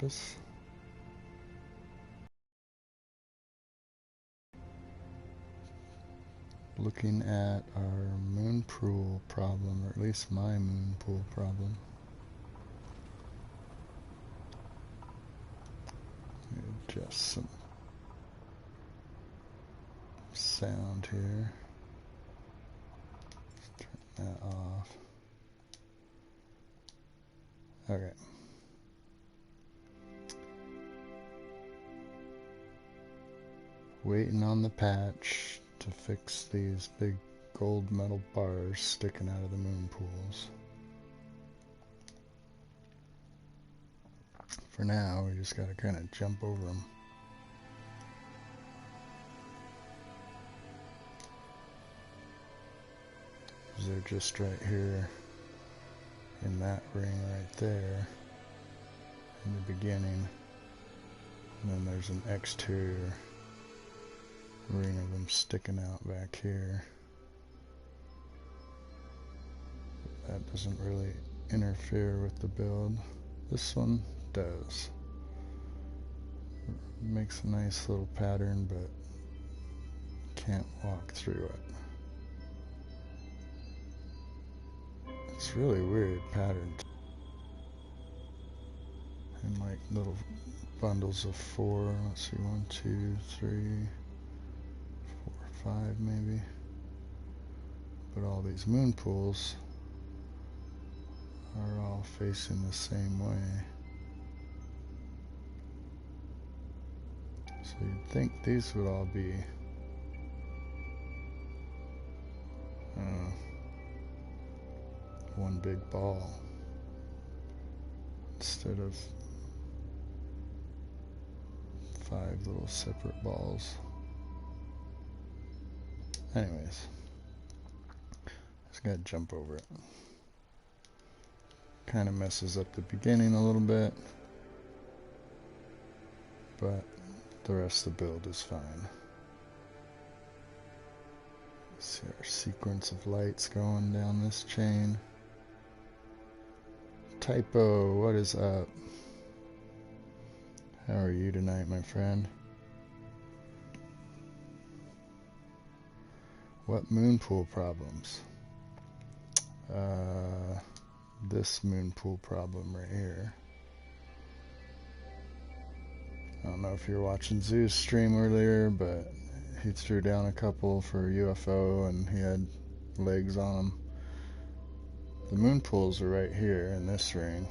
Olympus. Looking at our moon pool problem, or at least my moon pool problem. Adjust some sound here. Turn that off. Okay. Waiting on the patch to fix these big gold metal bars sticking out of the moon pools. For now, we just gotta kind of jump over them. They're just right here in that ring right there in the beginning. And then there's an exterior ring of them sticking out back here. That doesn't really interfere with the build. This one does. Makes a nice little pattern, but can't walk through it. It's really weird pattern. And like little bundles of 4. Let's see, 1, 2, 3, 4, 5 maybe. But all these moon pools are all facing the same way. So you'd think these would all be one big ball instead of 5 little separate balls. Anyways, just gotta jump over it. Kind of messes up the beginning a little bit, but the rest of the build is fine. See our sequence of lights going down this chain. Typo, what is up? How are you tonight, my friend? What moon pool problems? This moon pool problem right here. I don't know if you were watching Zoo's stream earlier, but he threw down a couple for UFO and he had legs on them. The moon pools are right here in this ring.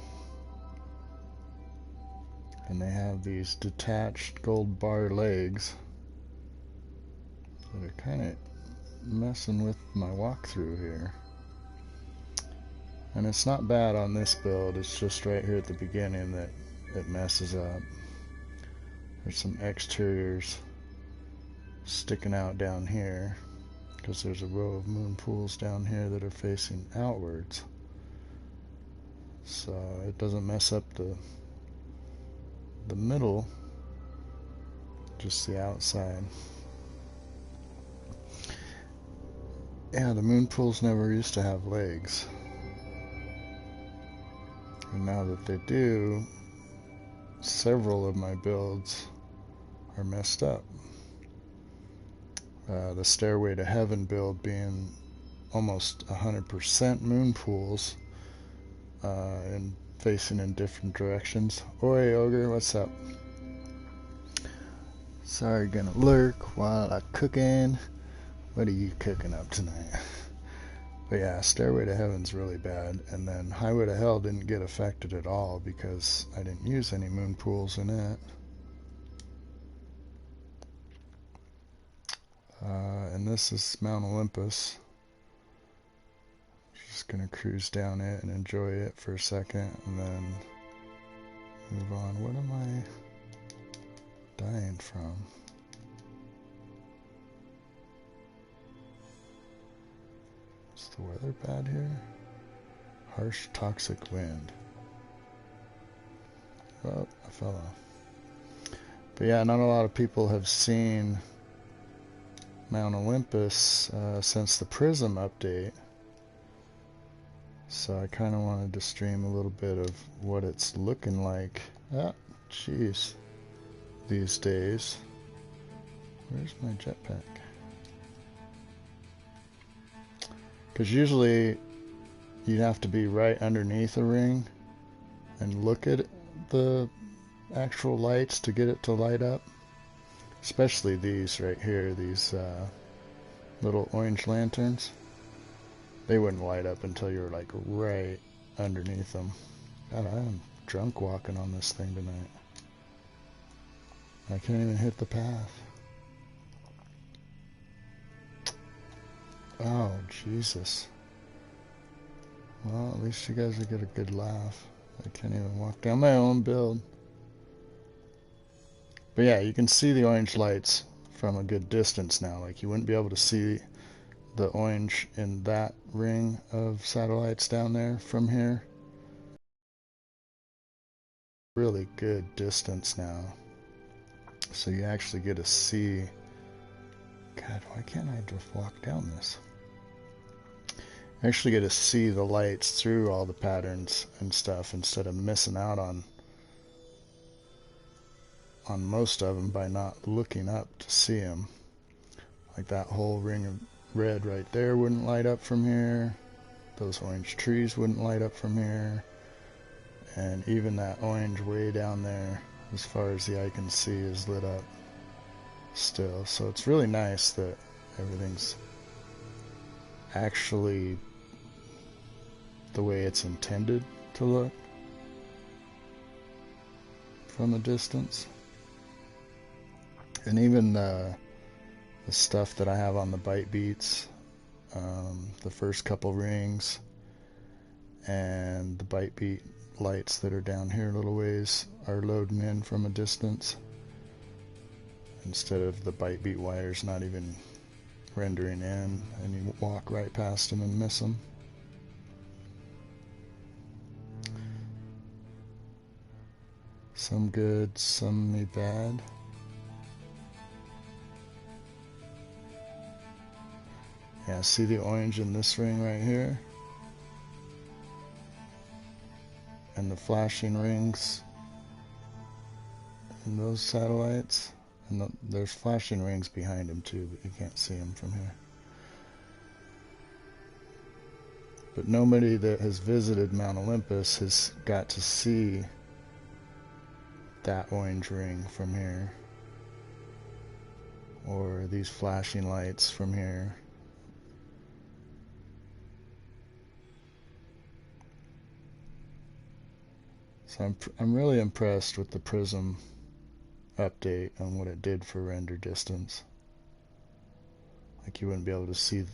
And they have these detached gold bar legs that are kind of messing with my walkthrough here. And it's not bad on this build, it's just right here at the beginning that it messes up. There's some exteriors sticking out down here because there's a row of moon pools down here that are facing outwards. So it doesn't mess up the middle, just the outside. Yeah, the moon pools never used to have legs. And now that they do, several of my builds are messed up. The Stairway to Heaven build being almost 100% moon pools and facing in different directions. Oi, Ogre, what's up? Sorry, gonna lurk while I'm cooking. What are you cooking up tonight? But yeah, Stairway to Heaven's really bad, and then Highway to Hell didn't get affected at all because I didn't use any moon pools in it. And this is Mount Olympus. Just gonna cruise down it and enjoy it for a second, and then move on. What am I dying from? Is the weather bad here? Harsh toxic wind. Oh, I fell off. But yeah, not a lot of people have seen Mount Olympus since the Prism update. So I kind of wanted to stream a little bit of what it's looking like. Ah, Jeez. These days. Where's my jetpack? Because usually you'd have to be right underneath a ring and look at the actual lights to get it to light up. Especially these right here, these little orange lanterns. They wouldn't light up until you're like right underneath them. God, I'm drunk walking on this thing tonight. I can't even hit the path. Oh, Jesus. Well, at least you guys will get a good laugh. I can't even walk down my own build. But yeah, you can see the orange lights from a good distance now. Like, you wouldn't be able to see the orange in that ring of satellites down there from here. Really good distance now. So you actually get to see. God, why can't I just walk down this? You actually get to see the lights through all the patterns and stuff instead of missing out on most of them by not looking up to see them. Like that whole ring of red right there wouldn't light up from here. Those orange trees wouldn't light up from here. And even that orange way down there, as far as the eye can see, is lit up still. So it's really nice that everything's actually the way it's intended to look from a distance. And even the stuff that I have on the bite beats, the first couple rings, and the bite beat lights that are down here a little ways are loading in from a distance instead of the bite beat wires not even rendering in, and you walk right past them and miss them. Some good, some me bad. Yeah, see the orange in this ring right here? And the flashing rings in those satellites? And there's flashing rings behind them too, but you can't see them from here. But nobody that has visited Mount Olympus has got to see that orange ring from here, or these flashing lights from here. So I'm really impressed with the Prism update and what it did for render distance. Like, you wouldn't be able to see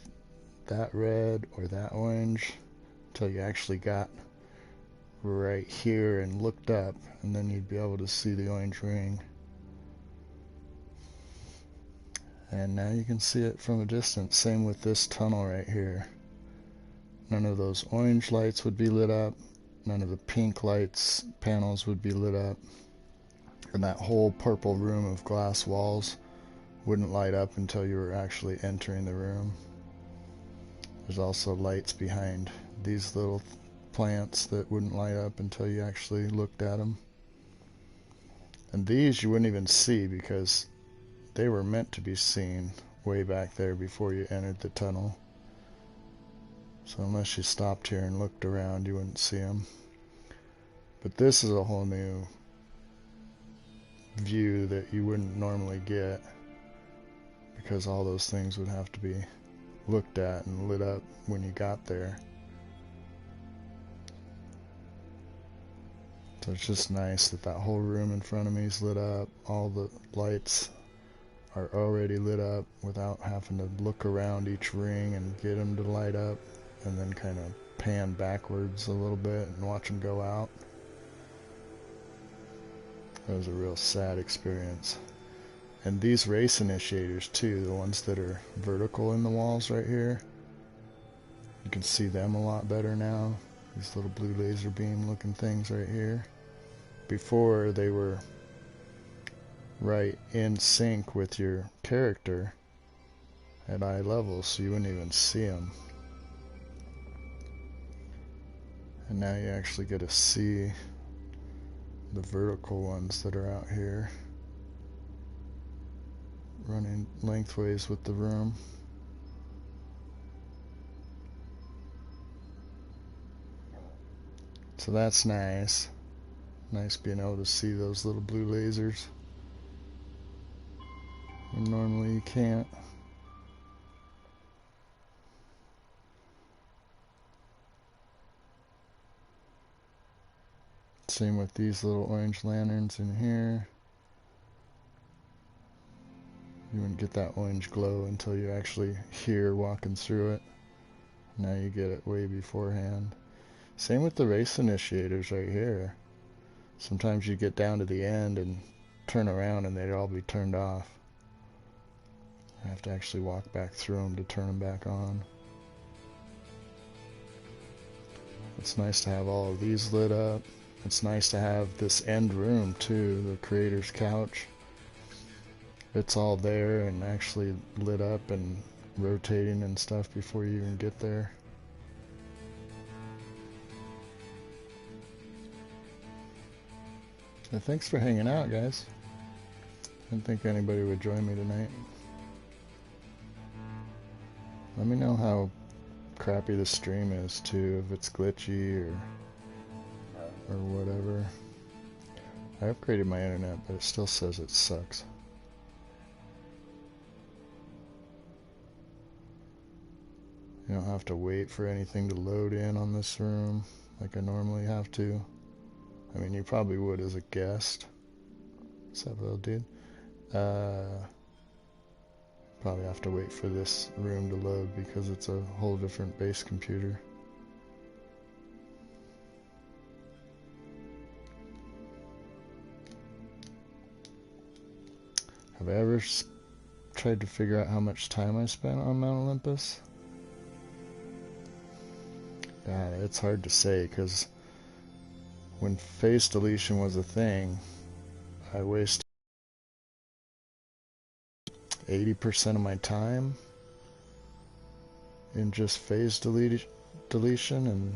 that red or that orange until you actually got right here and looked up, and then you'd be able to see the orange ring. And now you can see it from a distance. Same with this tunnel right here. None of those orange lights would be lit up. None of the pink lights panels would be lit up. And that whole purple room of glass walls wouldn't light up until you were actually entering the room. There's also lights behind these little plants that wouldn't light up until you actually looked at them. And these you wouldn't even see because they were meant to be seen way back there before you entered the tunnel. So unless you stopped here and looked around, you wouldn't see them. But this is a whole new view that you wouldn't normally get, because all those things would have to be looked at and lit up when you got there. So it's just nice that that whole room in front of me is lit up. All the lights are already lit up without having to look around each ring and get them to light up, and then kind of pan backwards a little bit and watch them go out. That was a real sad experience. And these race initiators too, the ones that are vertical in the walls right here, you can see them a lot better now. These little blue laser beam looking things right here. Before, they were right in sync with your character at eye level, so you wouldn't even see them. And now you actually get to see the vertical ones that are out here, running lengthways with the room. So that's nice. Nice being able to see those little blue lasers when normally you can't. Same with these little orange lanterns in here. You wouldn't get that orange glow until you actually hear walking through it. Now you get it way beforehand. Same with the race initiators right here. Sometimes you get down to the end and turn around and they'd all be turned off. I have to actually walk back through them to turn them back on. It's nice to have all of these lit up. It's nice to have this end room too, the creator's couch. It's all there and actually lit up and rotating and stuff before you even get there. And thanks for hanging out, guys. Didn't think anybody would join me tonight. Let me know how crappy the stream is too, if it's glitchy or whatever. I upgraded my internet, but it still says it sucks. You don't have to wait for anything to load in on this room like I normally have to. I mean, you probably would as a guest. What's up, little dude? Probably have to wait for this room to load because it's a whole different base computer. Have I ever tried to figure out how much time I spent on Mount Olympus? God, it's hard to say because when phase deletion was a thing, I wasted 80% of my time in just phase deletion and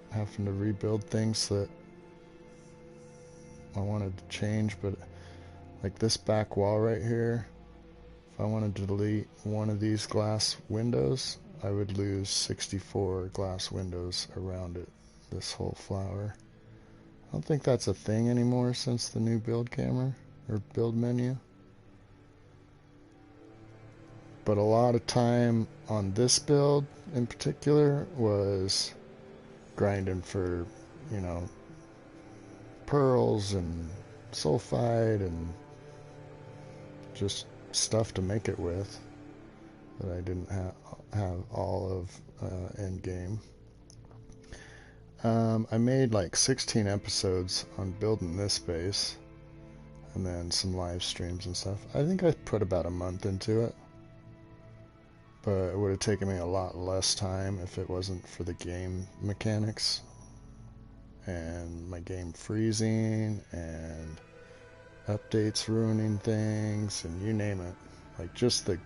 having to rebuild things that I wanted to change. But like this back wall right here, if I wanted to delete one of these glass windows, I would lose 64 glass windows around it, this whole flower. I don't think that's a thing anymore since the new build camera or build menu. But a lot of time on this build in particular was grinding for, you know, pearls and sulfide and just stuff to make it with that I didn't have all of end game. I made like 16 episodes on building this base and then some live streams and stuff. I think I put about a month into it, but it would have taken me a lot less time if it wasn't for the game mechanics and my game freezing and updates ruining things and you name it. Like just the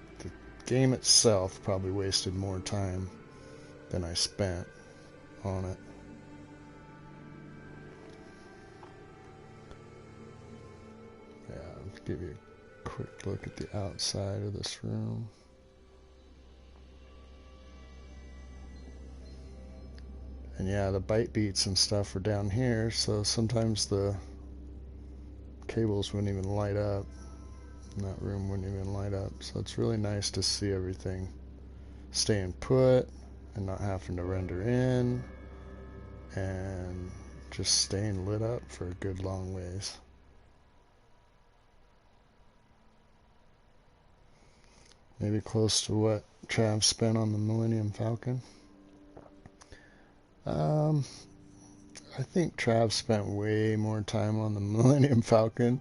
game itself probably wasted more time than I spent on it. Yeah, I'll give you a quick look at the outside of this room. And yeah, the byte beats and stuff are down here, so sometimes the cables wouldn't even light up. And that room wouldn't even light up. So it's really nice to see everything staying put and not having to render in and just staying lit up for a good long ways. Maybe close to what Trav spent on the Millennium Falcon. I think Trav spent way more time on the Millennium Falcon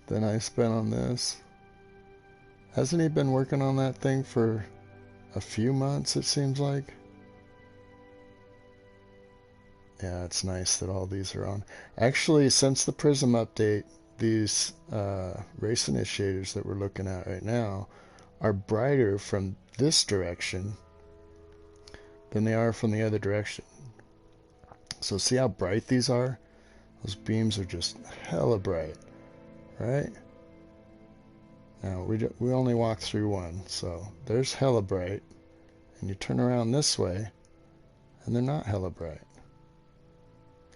than I spent on this. Hasn't he been working on that thing for a few months, it seems like? Yeah, it's nice that all these are on. Actually, since the Prism update, these race initiators that we're looking at right now are brighter from this direction than they are from the other direction. So see how bright these are? Those beams are just hella bright, right? Now, we only walked through one, so there's hella bright. And you turn around this way, and they're not hella bright.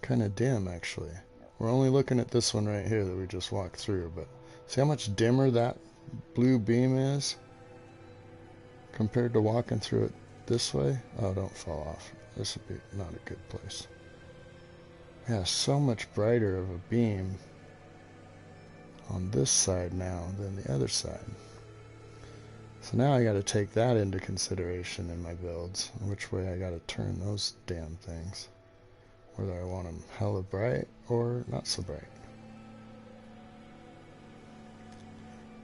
Kind of dim, actually. We're only looking at this one right here that we just walked through, but see how much dimmer that blue beam is compared to walking through it this way? Oh, don't fall off. This would be not a good place. Yeah, so much brighter of a beam on this side now than the other side. So now I got to take that into consideration in my builds, which way I got to turn those damn things. Whether I want them hella bright or not so bright.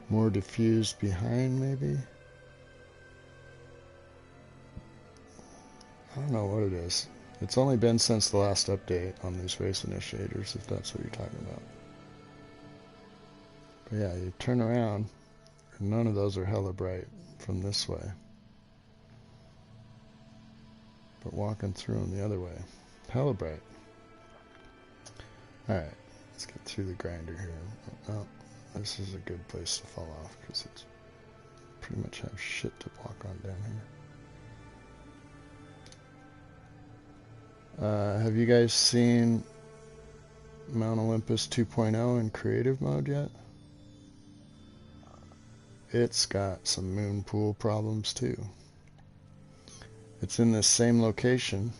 More diffused behind, maybe? I don't know what it is. It's only been since the last update on these race initiators, if that's what you're talking about. But yeah, you turn around, and none of those are hella bright from this way. But walking through them the other way, hella bright. Alright, let's get through the grinder here. Oh, this is a good place to fall off, because it's pretty much have shit to walk on down here. Have you guys seen Mount Olympus 2.0 in creative mode yet? It's got some moon pool problems too. It's in this same location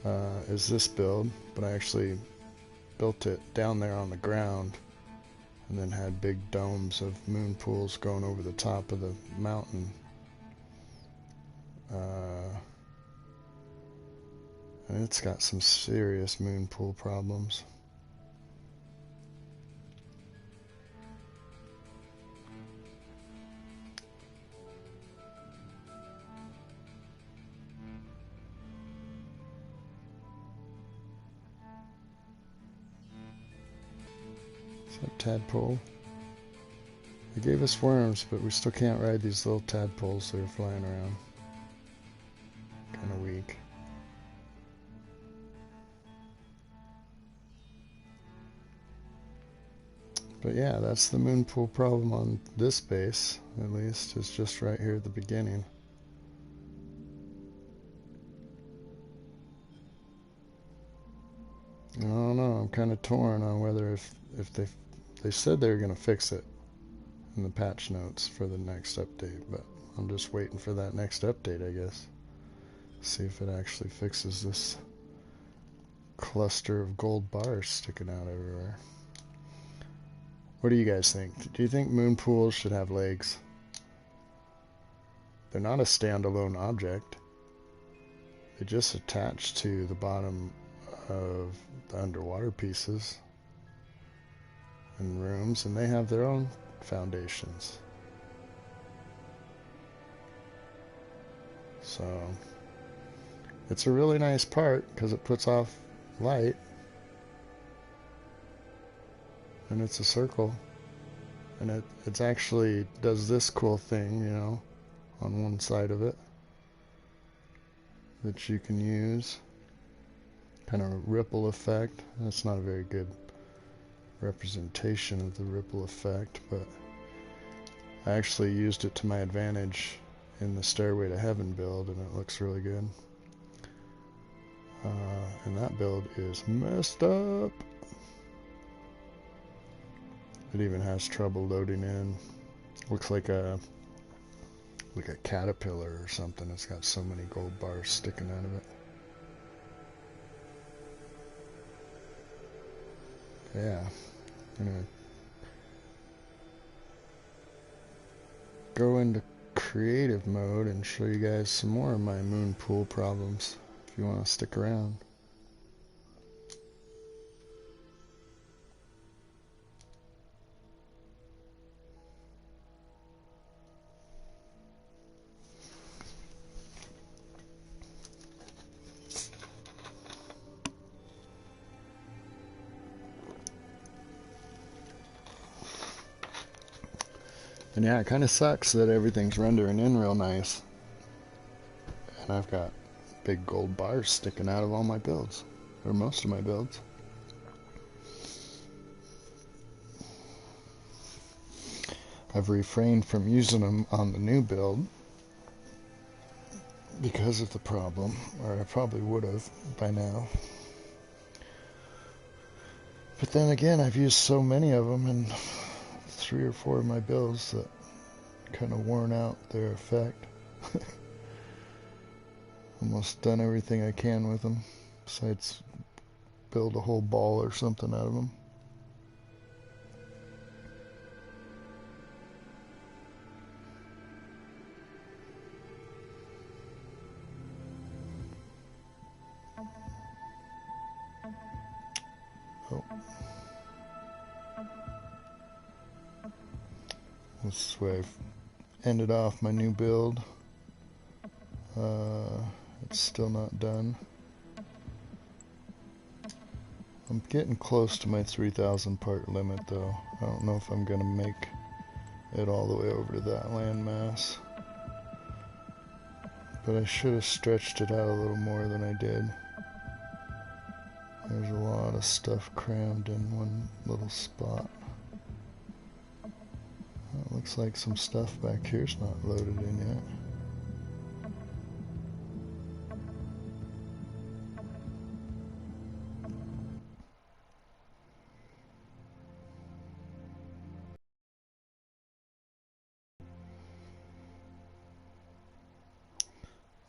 as this build, but I actually built it down there on the ground and then had big domes of moon pools going over the top of the mountain. And it's got some serious moon pool problems. Tadpole. They gave us worms, but we still can't ride these little tadpoles that are flying around. Kind of weak. But yeah, that's the moon pool problem on this base, at least. It's just right here at the beginning. I don't know, I'm kind of torn on whether if they said they were going to fix it in the patch notes for the next update, but I'm just waiting for that next update, I guess. See if it actually fixes this cluster of gold bars sticking out everywhere. What do you guys think? Do you think moon pools should have legs? They're not a standalone object. They just attach to the bottom of the underwater pieces and rooms, and they have their own foundations. So it's a really nice part because it puts off light, and it's a circle, and it's actually does this cool thing, you know, on one side of it that you can use. Kind of ripple effect. That's not a very good representation of the ripple effect, but I actually used it to my advantage in the Stairway to Heaven build, and it looks really good. And that build is messed up. It even has trouble loading in. Looks like a caterpillar or something. It's got so many gold bars sticking out of it. Yeah, I'm gonna go into creative mode and show you guys some more of my moon pool problems if you want to stick around. And yeah, it kind of sucks that everything's rendering in real nice. And I've got big gold bars sticking out of all my builds. or most of my builds. I've refrained from using them on the new build because of the problem, or I probably would have by now. But then again, I've used so many of them in 3 or 4 of my builds that kind of worn out their effect. Almost done everything I can with them, besides build a whole ball or something out of them. Oh. This is where I've ended off my new build. It's still not done. I'm getting close to my 3,000 part limit though. I don't know if I'm gonna make it all the way over to that landmass. But I should have stretched it out a little more than I did. There's a lot of stuff crammed in one little spot. It looks like some stuff back here's not loaded in yet.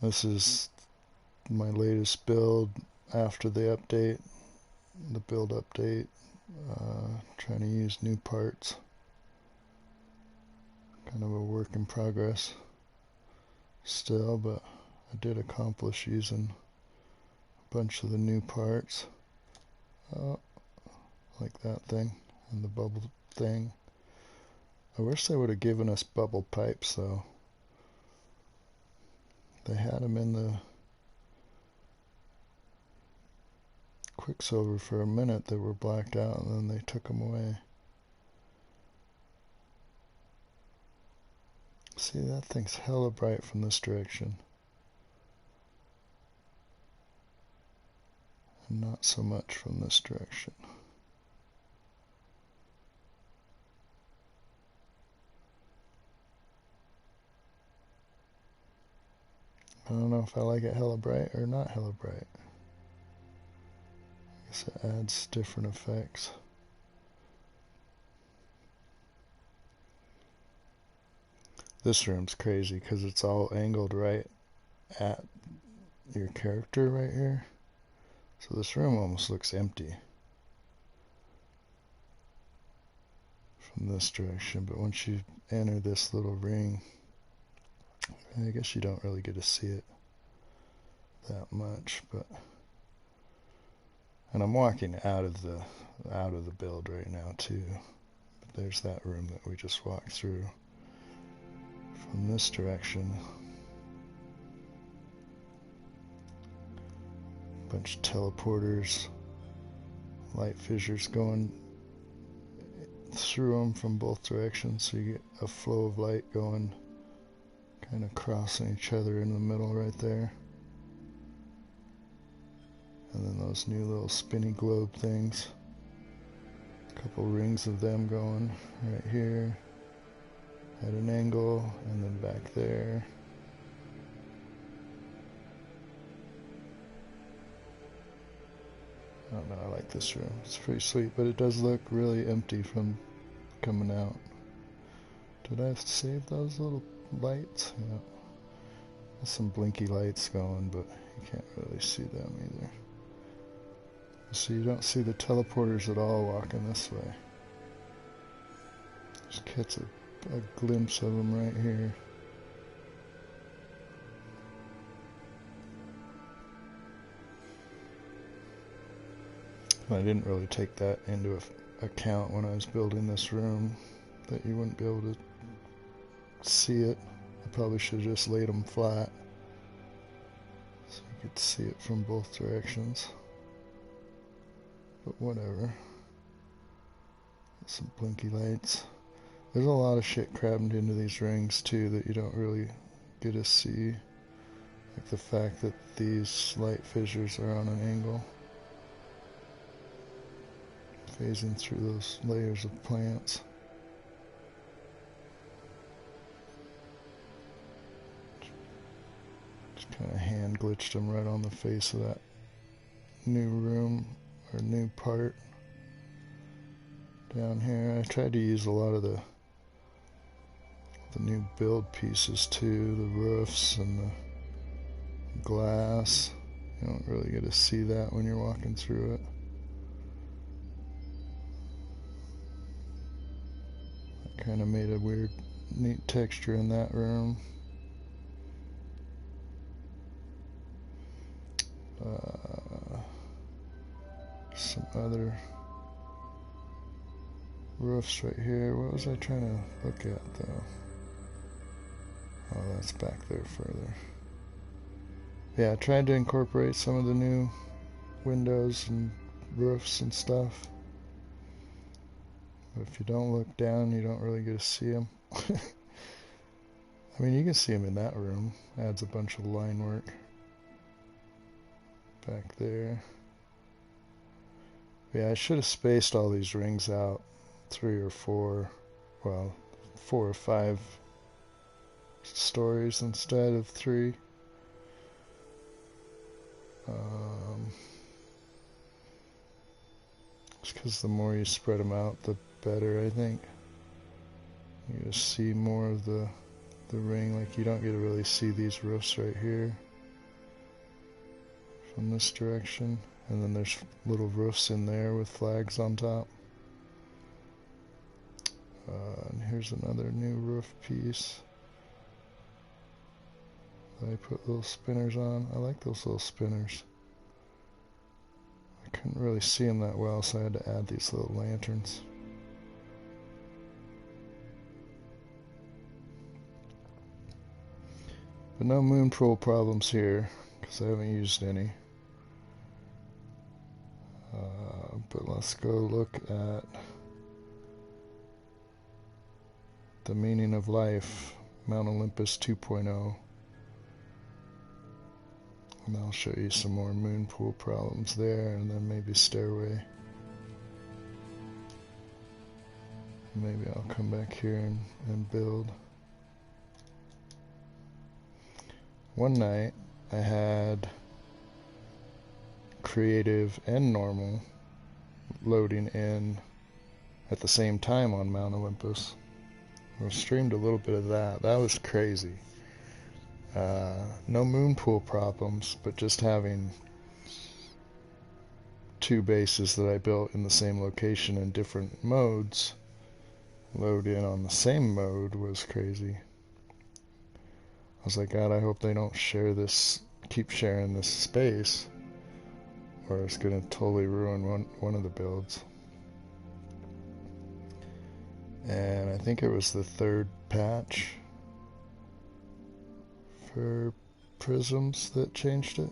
This is my latest build after the update, the build update. Trying to use new parts. Kind of a work in progress still, but I did accomplish using a bunch of the new parts. Like that thing and the bubble thing. I wish they would have given us bubble pipes though. They had them in the Quicksilver for a minute. They were blacked out and then they took them away. See, that thing's hella bright from this direction. And not so much from this direction. I don't know if I like it hella bright or not hella bright. I guess it adds different effects. This room's crazy because it's all angled right at your character right here. So this room almost looks empty from this direction, but once you enter this little ring, I guess you don't really get to see it that much, but and I'm walking out of the build right now too. But there's that room that we just walked through from this direction. Bunch of teleporters, light fissures going through them from both directions, so you get a flow of light going, kind of crossing each other in the middle right there. And then those new little spinny globe things. A couple rings of them going right here at an angle, and then back there. I don't know, I like this room. It's pretty sweet, but it does look really empty from coming out. Did I save those little lights? Yeah. There's some blinky lights going, but you can't really see them either. So you don't see the teleporters at all walking this way. Just catch a glimpse of them right here. I didn't really take that into account when I was building this room, that you wouldn't be able to see it. I probably should have just laid them flat so you could see it from both directions. But whatever. Some blinky lights. There's a lot of shit crammed into these rings too that you don't really get to see. Like the fact that these light fissures are on an angle. phasing through those layers of plants. Just kind of hand glitched them right on the face of that new room or new part down here. I tried to use a lot of the new build pieces too, the roofs and the glass. You don't really get to see that when you're walking through it. I kind of made a weird, neat texture in that room. Some other roofs right here. What was I trying to look at though? Oh, that's back there further. Yeah, I tried to incorporate some of the new windows and roofs and stuff. But if you don't look down, you don't really get to see them. I mean, you can see them in that room. Adds a bunch of line work back there. Yeah, I should have spaced all these rings out 3 or 4, well, 4 or 5 stories instead of 3. Just because the more you spread them out, the better, I think. You just see more of the ring. Like, you don't get to really see these roofs right here from this direction. And then there's little roofs in there with flags on top. And here's another new roof piece that I put little spinners on. I like those little spinners. I couldn't really see them that well, so I had to add these little lanterns. But no moon pool problems here, because I haven't used any. But let's go look at the meaning of life, Mount Olympus 2.0. And I'll show you some more moon pool problems there, and then maybe stairway. Maybe I'll come back here and build. One night I had creative and normal loading in at the same time on Mount Olympus. I streamed a little bit of that. That was crazy. No moon pool problems, but just having 2 bases that I built in the same location in different modes load in on the same mode was crazy. I was like, God, I hope they don't keep sharing this space, or it's going to totally ruin one of the builds. And I think it was the 3rd patch for prisms that changed it.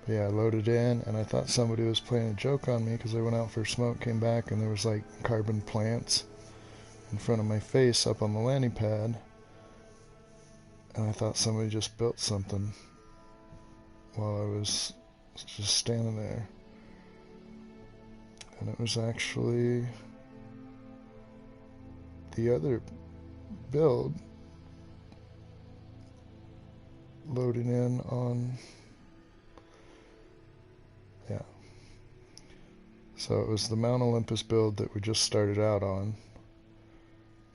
But yeah, I loaded in, and I thought somebody was playing a joke on me because I went out for a smoke, came back, and there was like carbon plants in front of my face up on the landing pad, and I thought somebody just built something while I was just standing there. And it was actually the other build loading in on, yeah. So it was the Mount Olympus build that we just started out on,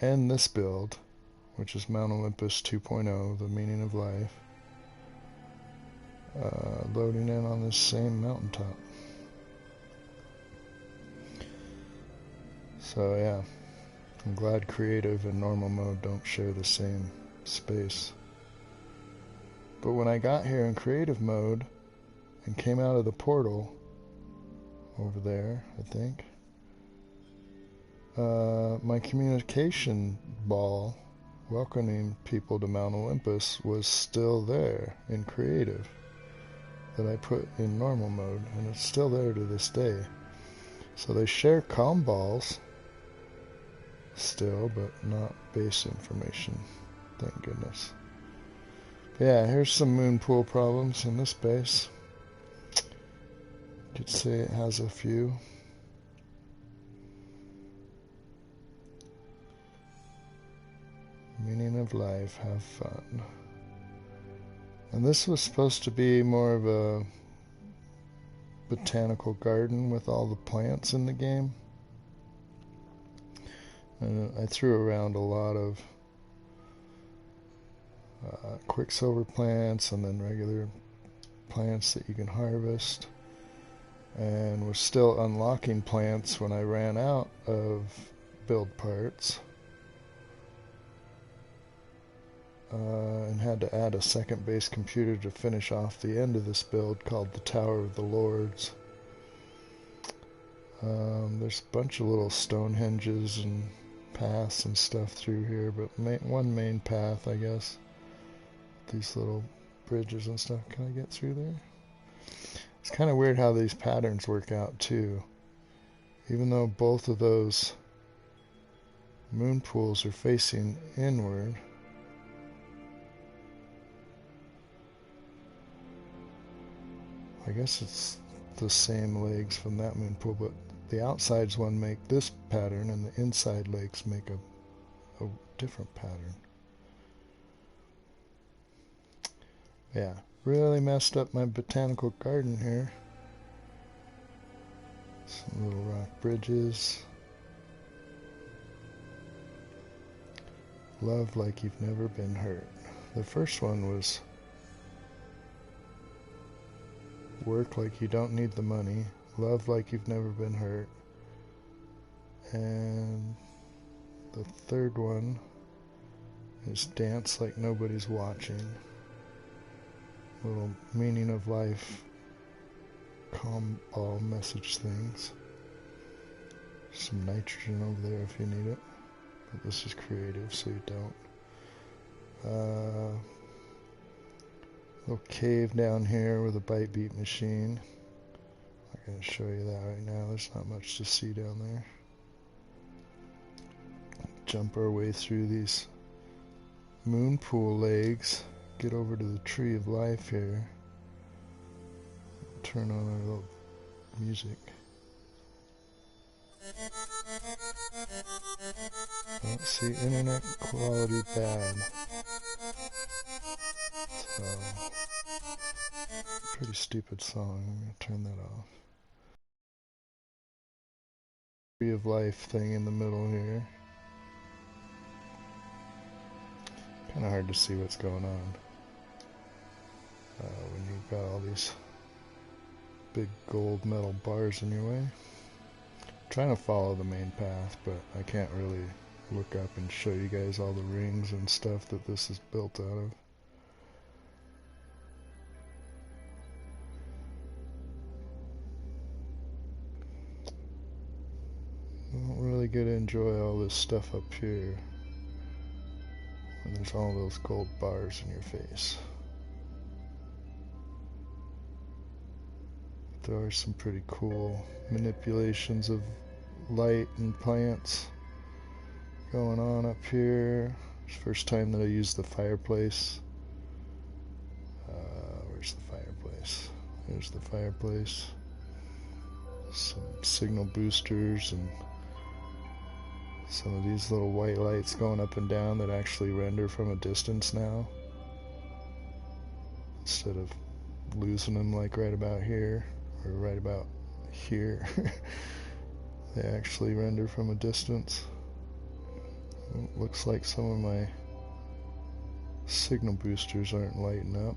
and this build, which is Mount Olympus 2.0, the meaning of life, loading in on this same mountaintop. So yeah, I'm glad creative and normal mode don't share the same space. But when I got here in creative mode and came out of the portal over there, I think, my communication ball welcoming people to Mount Olympus was still there in creative that I put in normal mode, and it's still there to this day. So they share comm balls, still, but not base information. Thank goodness. But yeah, here's some moon pool problems in this base. Could say it has a few. Meaning of life, have fun. And this was supposed to be more of a botanical garden with all the plants in the game. And I threw around a lot of quicksilver plants and then regular plants that you can harvest. And was still unlocking plants when I ran out of build parts. And had to add a second base computer to finish off the end of this build called the Tower of the Lords. There's a bunch of little stone hinges and paths and stuff through here, but one main path, I guess. These little bridges and stuff. Can I get through there? It's kind of weird how these patterns work out too. Even though both of those moon pools are facing inward, I guess it's the same legs from that moon pool, but the outsides one make this pattern and the inside legs make a different pattern. Yeah, really messed up my botanical garden here. Some little rock bridges. Love like you've never been hurt. The first one was work like you don't need the money, love like you've never been hurt, and the third one is dance like nobody's watching. Little meaning of life calm ball message things. Some nitrogen over there if you need it, but this is creative so you don't. Little cave down here with a bite beat machine. I'm not going to show you that right now. There's not much to see down there. Jump our way through these moon pool legs. Get over to the tree of life here. Turn on our little music. Oh, see, internet quality bad. So, pretty stupid song. I'm going to turn that off. Tree of life thing in the middle here. Kind of hard to see what's going on when you've got all these big gold metal bars in your way. I'm trying to follow the main path, but I can't really look up and show you guys all the rings and stuff that this is built out of. I don't really get to enjoy all this stuff up here when there's all those gold bars in your face. There are some pretty cool manipulations of light and plants going on up here. It's the first time that I used the fireplace. Where's the fireplace? There's the fireplace. Some signal boosters and some of these little white lights going up and down that actually render from a distance now, instead of losing them like right about here or right about here. They actually render from a distance. Looks like some of my signal boosters aren't lighting up.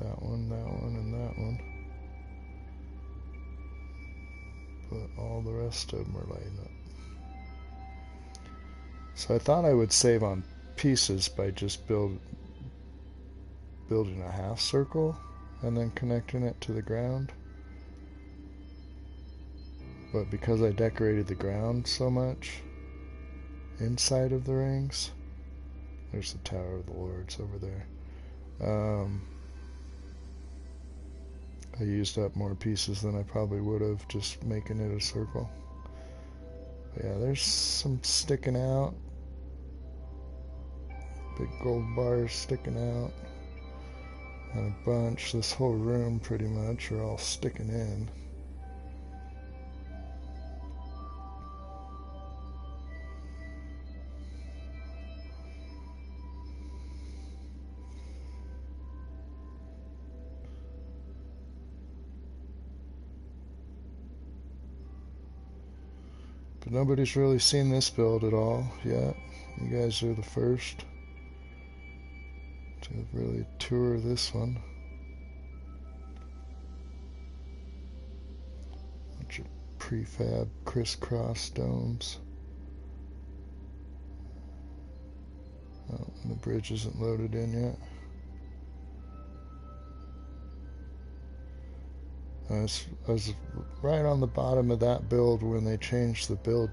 That one, and that one. But all the rest of them are lighting up. So I thought I would save on pieces by just building a half circle and then connecting it to the ground. But because I decorated the ground so much inside of the rings, there's the Tower of the Lords over there. I used up more pieces than I probably would have just making it a circle. But yeah, there's some sticking out. Big gold bars sticking out. And a bunch, this whole room pretty much are all sticking in. But nobody's really seen this build at all yet. You guys are the first to really tour this one. Bunch of prefab crisscross domes. Oh, and the bridge isn't loaded in yet. I was right on the bottom of that build when they changed the build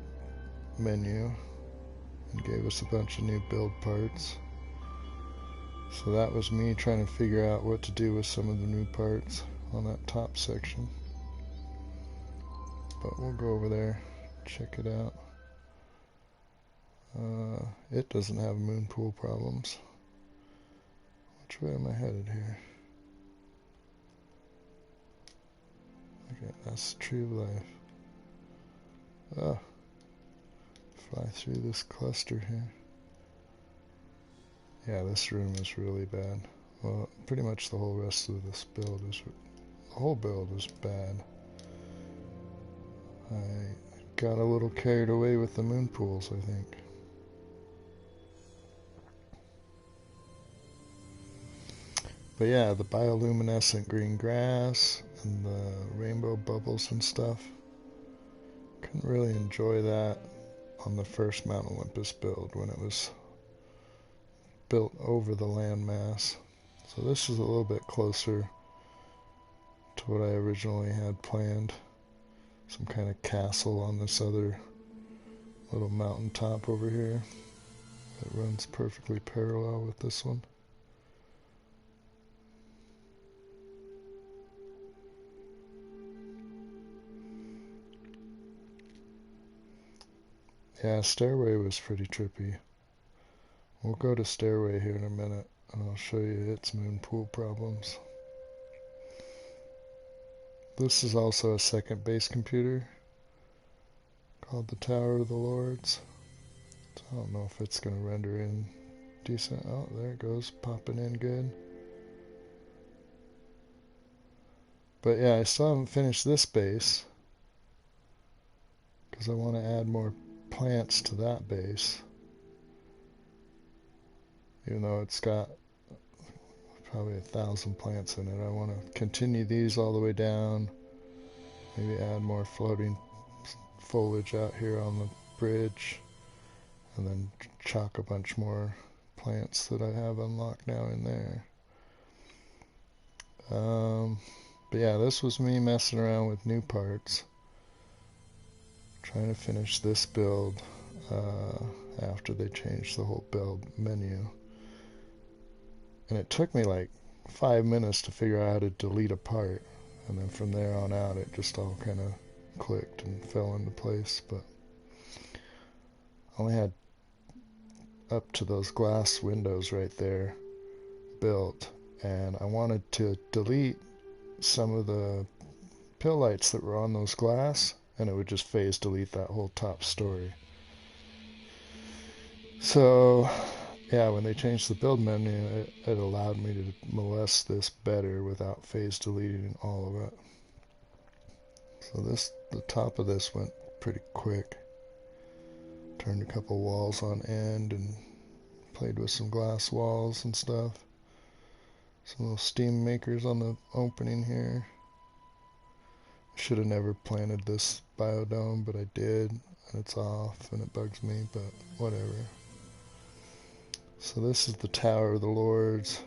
menu and gave us a bunch of new build parts. So that was me trying to figure out what to do with some of the new parts on that top section. But we'll go over there, check it out. It doesn't have moon pool problems. Which way am I headed here? Okay, that's tree of life. Oh, fly through this cluster here. Yeah, this room is really bad. Well, pretty much the whole rest of this build is, the whole build is bad. I got a little carried away with the moon pools, I think. But yeah, the bioluminescent green grass and the rainbow bubbles and stuff. Couldn't really enjoy that on the first Mount Olympus build when it was built over the landmass. So this is a little bit closer to what I originally had planned. Some kind of castle on this other little mountaintop over here that runs perfectly parallel with this one. Yeah, Stairway was pretty trippy. We'll go to Stairway here in a minute, and I'll show you its moon pool problems. This is also a second base computer called the Tower of the Lords. So I don't know if it's going to render in decent. Oh, there it goes, popping in good. But yeah, I still haven't finished this base because I want to add more plants to that base, even though it's got probably 1,000 plants in it. I want to continue these all the way down, maybe add more floating foliage out here on the bridge, and then chock a bunch more plants that I have unlocked now in there. But yeah, this was me messing around with new parts, trying to finish this build after they changed the whole build menu. And it took me like 5 minutes to figure out how to delete a part, and then from there on out it just all kind of clicked and fell into place. But I only had up to those glass windows right there built, and I wanted to delete some of the pill lights that were on those glass, and it would just phase delete that whole top story. So yeah, when they changed the build menu, it allowed me to molest this better without phase deleting all of it. So the top of this went pretty quick. Turned a couple walls on end and played with some glass walls and stuff. Some little steam makers on the opening here. Should have never planted this biodome, but I did, and it's off, and it bugs me, but whatever. So this is the Tower of the Lords.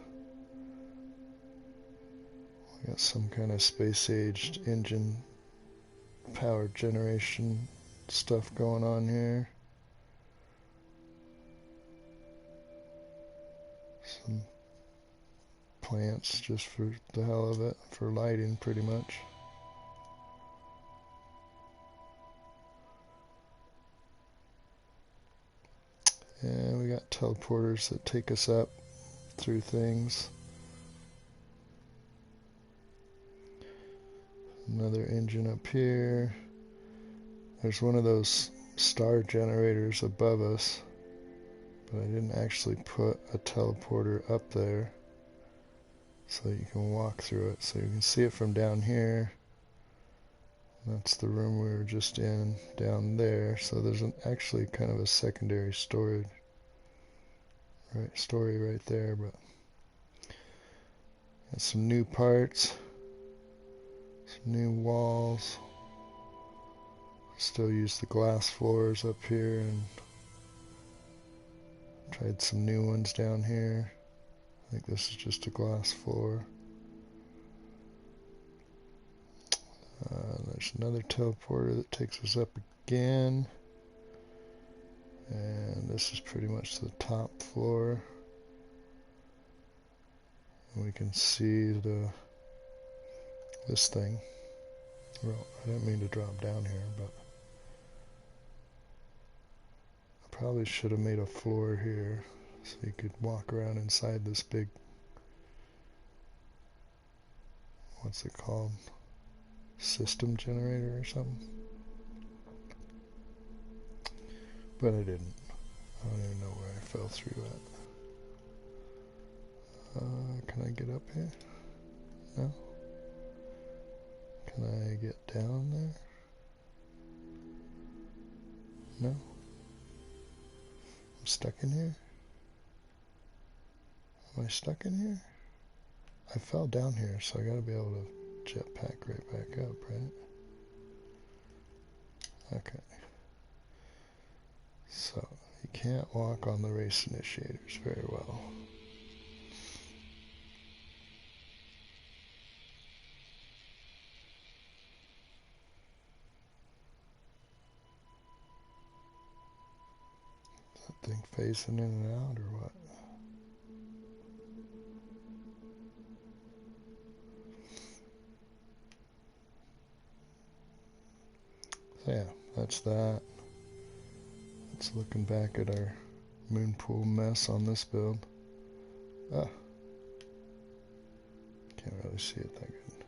We got some kind of space-aged engine power generation stuff going on here. Some plants just for the hell of it, for lighting pretty much. And we got teleporters that take us up through things. Another engine up here. There's one of those star generators above us, but I didn't actually put a teleporter up there so that you can walk through it. So you can see it from down here. That's the room we were just in down there. So there's actually kind of a secondary story right there, but got some new parts, some new walls. Still use the glass floors up here, and tried some new ones down here. I think this is just a glass floor. There's another teleporter that takes us up again, and this is pretty much the top floor. And we can see this thing. Well, I didn't mean to drop down here, but I probably should have made a floor here so you could walk around inside this big, what's it called? System generator or something. But I didn't. I don't even know where I fell through at. Can I get up here? No? Can I get down there? No? I'm stuck in here? Am I stuck in here? I fell down here, so I gotta be able to jetpack right back up, right? Okay. So, you can't walk on the race initiators very well. Is that thing facing in and out, or what? So yeah, that's that. It's looking back at our moon pool mess on this build. Ah, can't really see it that good.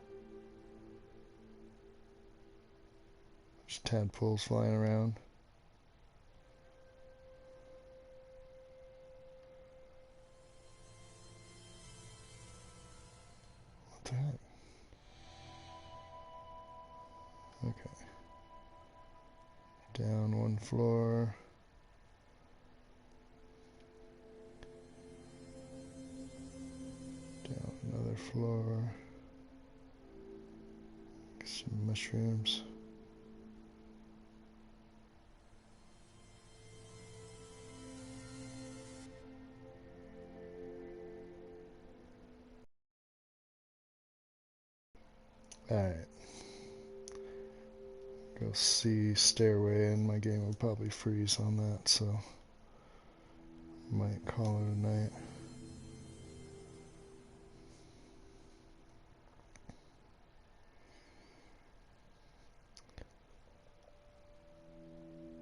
There's tadpoles flying around. What the heck? Okay. Down one floor. Down another floor. Get some mushrooms. Alright. Go see stairway, and my game will probably freeze on that, so might call it a night.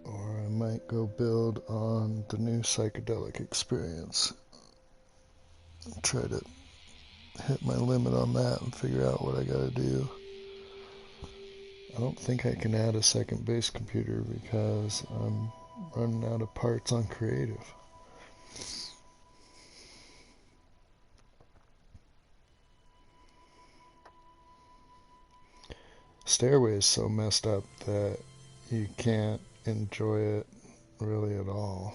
Or I might go build on the new psychedelic experience. Try to hit my limit on that and figure out what I gotta do. I don't think I can add a second base computer because I'm running out of parts on creative. Stairway is so messed up that you can't enjoy it really at all.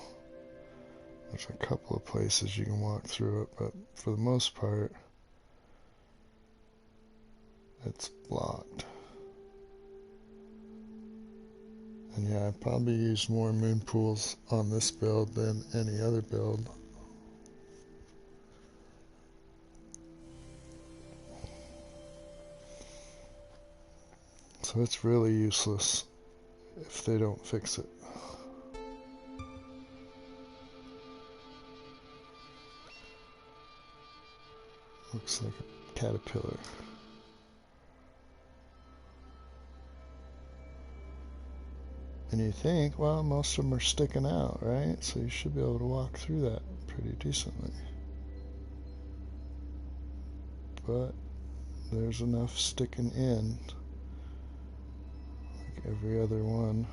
There's a couple of places you can walk through it, but for the most part, it's blocked. And yeah, I probably used more moon pools on this build than any other build. So it's really useless if they don't fix it. Looks like a caterpillar. And you think, well, most of them are sticking out, right? So you should be able to walk through that pretty decently. But there's enough sticking in, like every other one.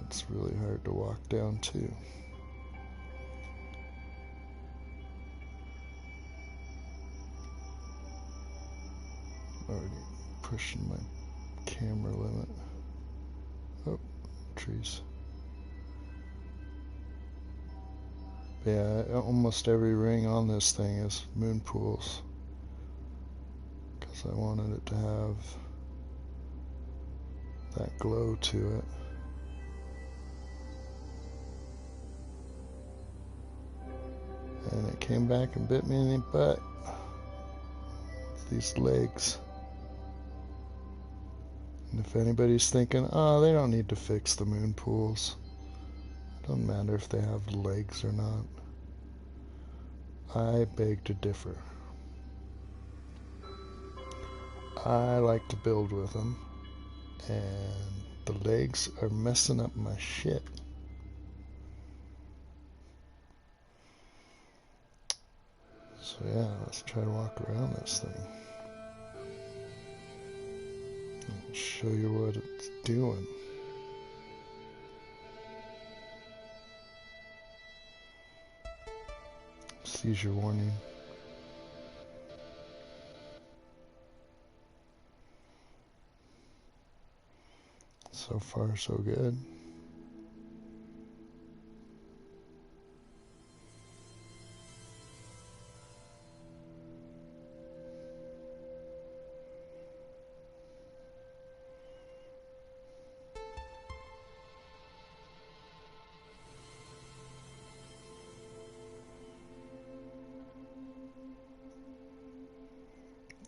It's really hard to walk down too. Already pushing my camera limit. Oh, trees. Yeah, almost every ring on this thing is moon pools, because I wanted it to have that glow to it. And it came back and bit me in the butt. These legs. And if anybody's thinking, oh, they don't need to fix the moon pools, it doesn't matter if they have legs or not. I beg to differ. I like to build with them, and the legs are messing up my shit. So yeah, let's try to walk around this thing. I'll show you what it's doing. Seizure warning. So far, so good.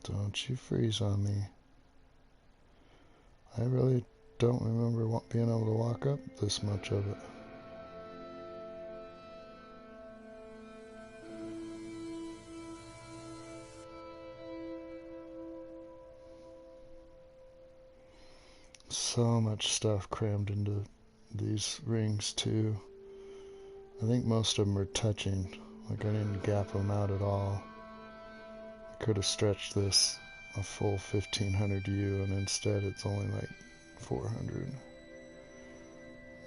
Don't you freeze on me. I really don't remember being able to walk up this much of it. So much stuff crammed into these rings too. I think most of them are touching. Like I didn't gap them out at all. I could have stretched this a full 1500 U, and instead it's only like 400.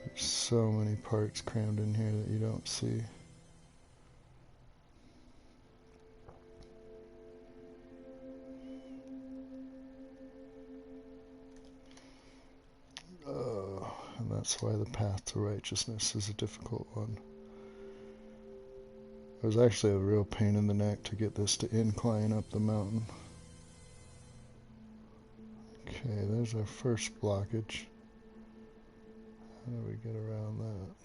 There's so many parts crammed in here that you don't see. And that's why the path to righteousness is a difficult one. It was actually a real pain in the neck to get this to incline up the mountain. Okay, there's our first blockage. How do we get around that?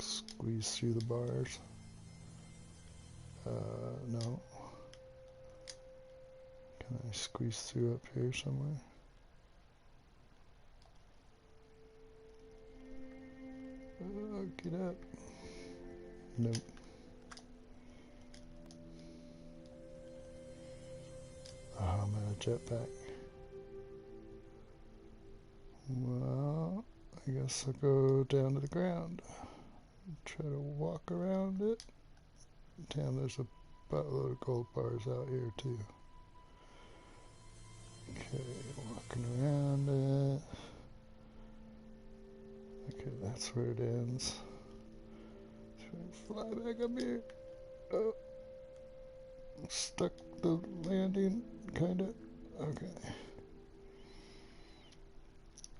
Squeeze through the bars. No. Can I squeeze through up here somewhere? Get up. Nope. Oh, I'm in a jetpack. Well, I guess I'll go down to the ground. Try to walk around it. Damn, there's a buttload of gold bars out here too. Okay, walking around it. Okay, that's where it ends. Try to fly back up here. Oh, stuck the landing, kinda. Okay.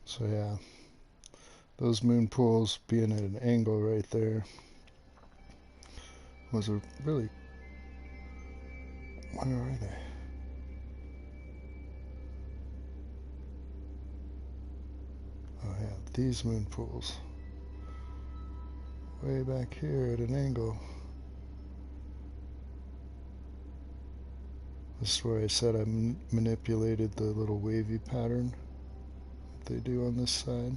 So yeah, those moon pools being at an angle right there was a really. Where are they? Oh yeah, these moon pools. Way back here at an angle. This is where I said I manipulated the little wavy pattern that they do on this side.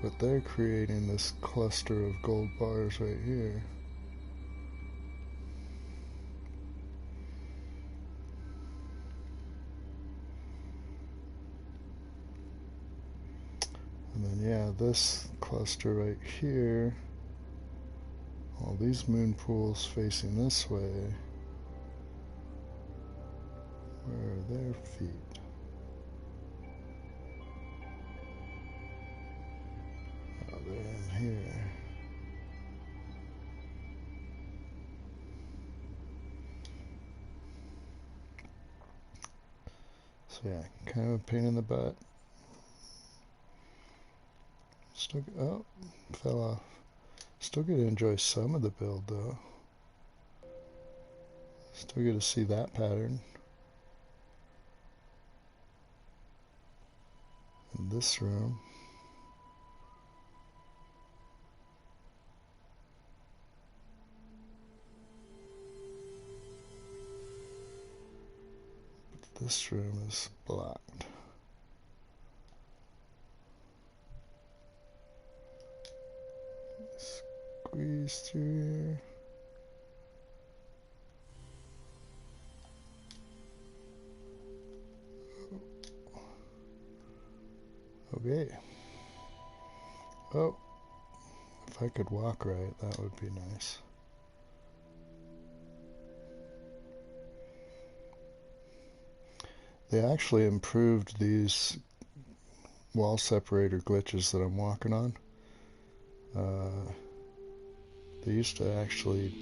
But they're creating this cluster of gold bars right here. yeah, this cluster right here, all these moon pools facing this way, where are their feet? Oh, they're in here. So yeah, kind of a pain in the butt. Still, oh, fell off. Still get to enjoy some of the build though. Still get to see that pattern. In this room. But this room is blocked. Squeeze through here. Okay. Oh, if I could walk right, that would be nice. They actually improved these wall separator glitches that I'm walking on. They used to actually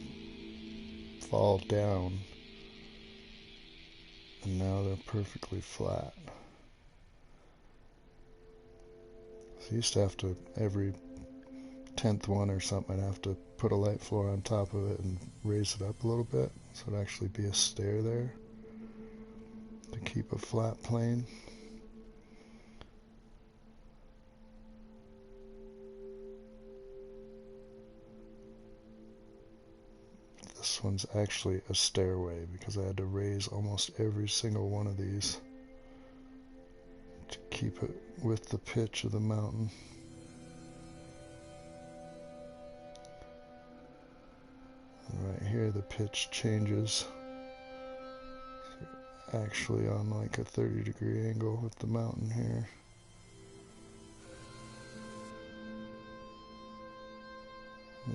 fall down, and now they're perfectly flat. So I used to have to, every 10th one or something, I'd have to put a light floor on top of it and raise it up a little bit, so it'd actually be a stair there to keep a flat plane. This one's actually a stairway because I had to raise almost every single one of these to keep it with the pitch of the mountain. And right here the pitch changes. So actually on like a 30-degree angle with the mountain here.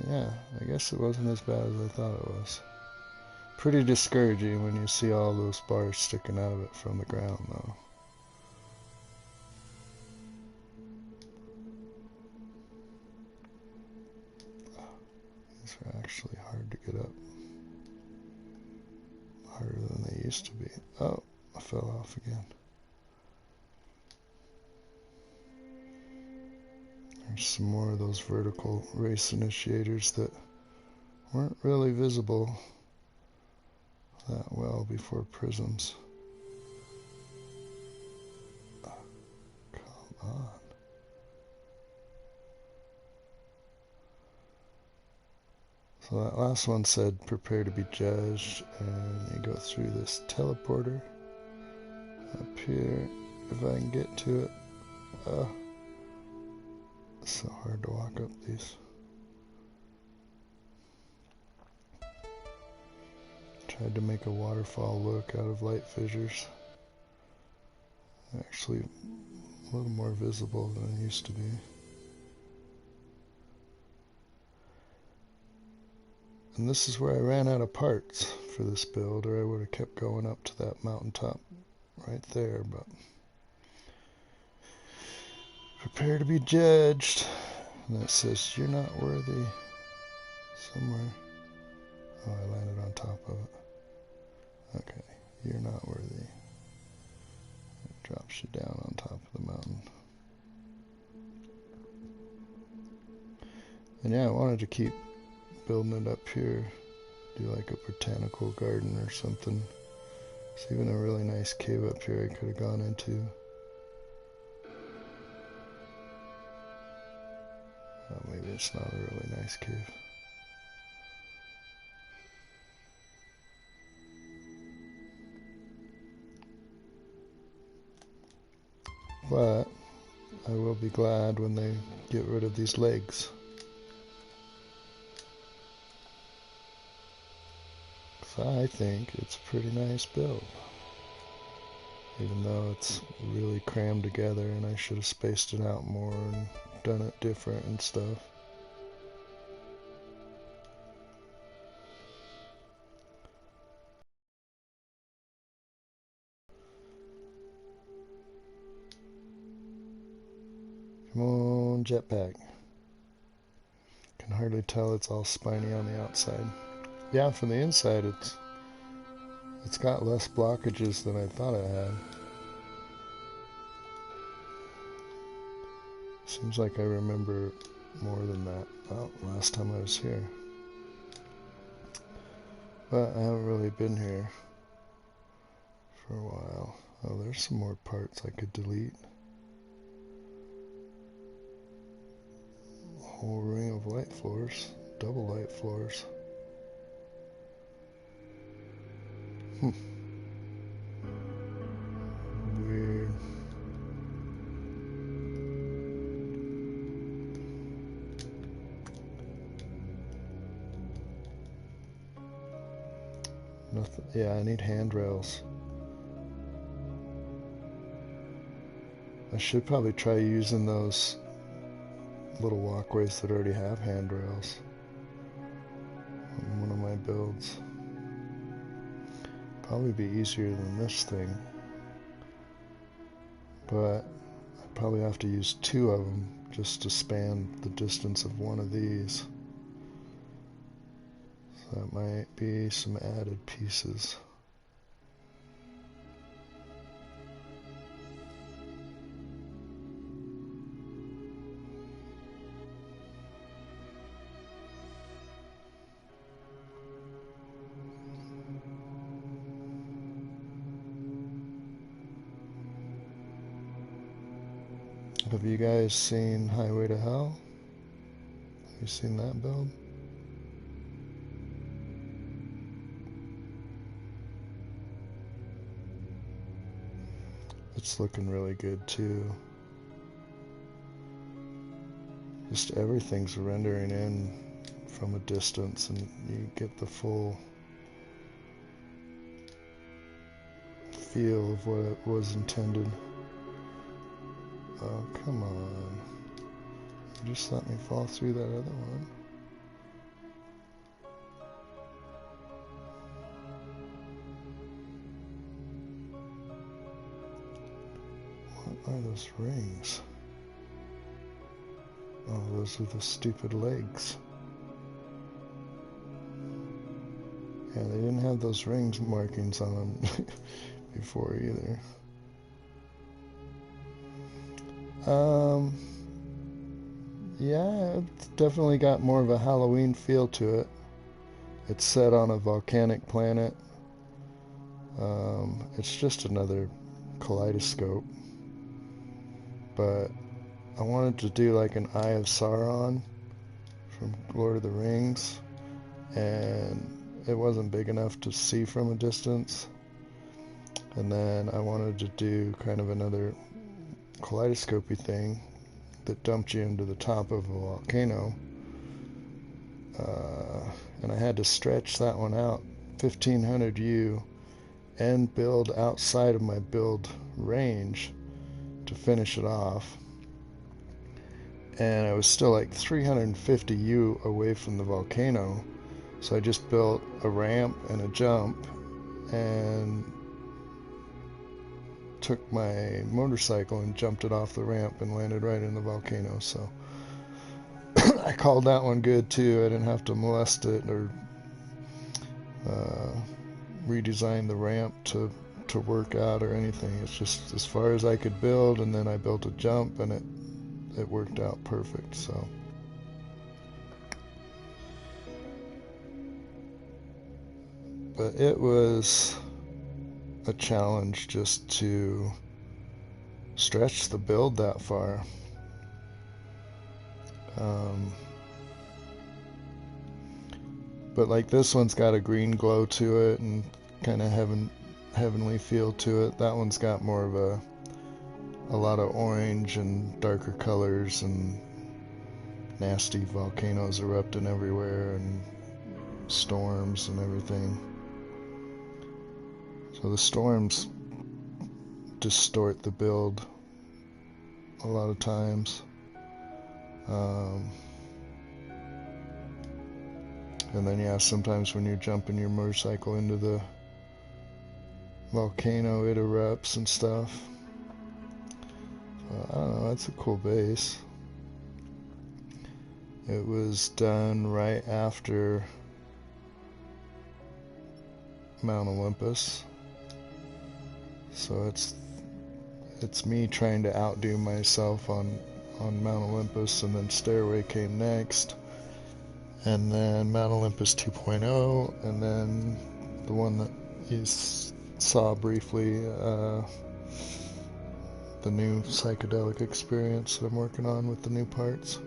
Yeah, I guess it wasn't as bad as I thought it was. Pretty discouraging when you see all those bars sticking out of it from the ground though. These are actually hard to get up. Harder than they used to be. Oh, I fell off again. There's some more of those vertical race initiators that weren't really visible that well before prisms. Oh, come on. So that last one said prepare to be judged, and you go through this teleporter up here. If I can get to it. It's so hard to walk up these. Tried to make a waterfall look out of light fissures. Actually a little more visible than it used to be. And this is where I ran out of parts for this build, or I would have kept going up to that mountaintop right there, but prepare to be judged. And that says you're not worthy somewhere. Oh, I landed on top of it. Okay, you're not worthy. It drops you down on top of the mountain. And yeah, I wanted to keep building it up here. Do like a botanical garden or something. There's even a really nice cave up here I could have gone into. Oh, maybe it's not a really nice cave. But I will be glad when they get rid of these legs. I think it's a pretty nice build. Even though it's really crammed together and I should have spaced it out more and done it different and stuff. Come on, jetpack. Can hardly tell it's all spiny on the outside. Yeah, from the inside it's got less blockages than I thought it had. Seems like I remember more than that last time I was here. But I haven't really been here for a while. Oh, there's some more parts I could delete. A whole ring of light floors, double light floors. Weird. Nothing. Yeah, I need handrails. I should probably try using those little walkways that already have handrails on one of my builds. Probably be easier than this thing, but I probably have to use 2 of them just to span the distance of one of these. So that might be some added pieces. Have you guys seen Highway to Hell? Have you seen that build? It's looking really good too. Just everything's rendering in from a distance and you get the full feel of what it was intended. Oh, come on. You just let me fall through that other one. What are those rings? Oh, those are the stupid legs. Yeah, they didn't have those rings markings on them before either. Yeah, it's definitely got more of a Halloween feel to it. It's set on a volcanic planet. It's just another kaleidoscope. But I wanted to do like an Eye of Sauron from Lord of the Rings, and it wasn't big enough to see from a distance. And then I wanted to do kind of another kaleidoscopy thing that dumped you into the top of a volcano, and I had to stretch that one out 1500 U and build outside of my build range to finish it off, and I was still like 350 U away from the volcano, so I just built a ramp and a jump and took my motorcycle and jumped it off the ramp and landed right in the volcano. So I called that one good too. I didn't have to molest it or redesign the ramp to work out or anything. It's just as far as I could build, and then I built a jump and it worked out perfect. So but it was a challenge just to stretch the build that far. But like this one's got a green glow to it and kind of heavenly feel to it. That one's got more of a lot of orange and darker colors and nasty volcanoes erupting everywhere and storms and everything. So the storms distort the build a lot of times. And then yeah, sometimes when you're jumping your motorcycle into the volcano, it erupts and stuff. I don't know, that's a cool base. It was done right after Mount Olympus, so it's me trying to outdo myself on Mount Olympus, and then Stairway came next, and then Mount Olympus 2.0, and then the one that you saw briefly, the new psychedelic experience that I'm working on with the new parts.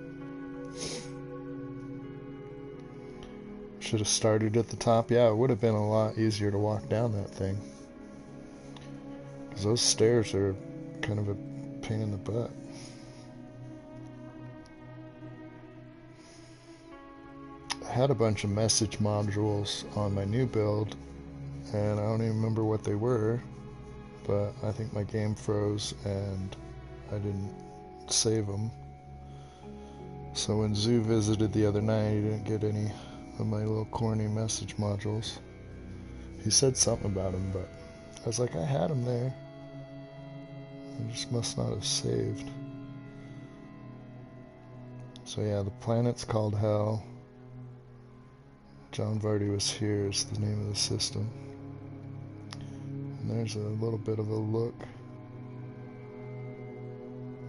Should have started at the top. Yeah, it would have been a lot easier to walk down that thing, because those stairs are kind of a pain in the butt. I had a bunch of message modules on my new build, and I don't even remember what they were, but I think my game froze and I didn't save them. So when Zoo visited the other night, he didn't get any of my little corny message modules. He said something about them, but I was like, I had them there. I just must not have saved. So yeah, the planet's called Hell. John Vardy was here is the name of the system. And there's a little bit of a look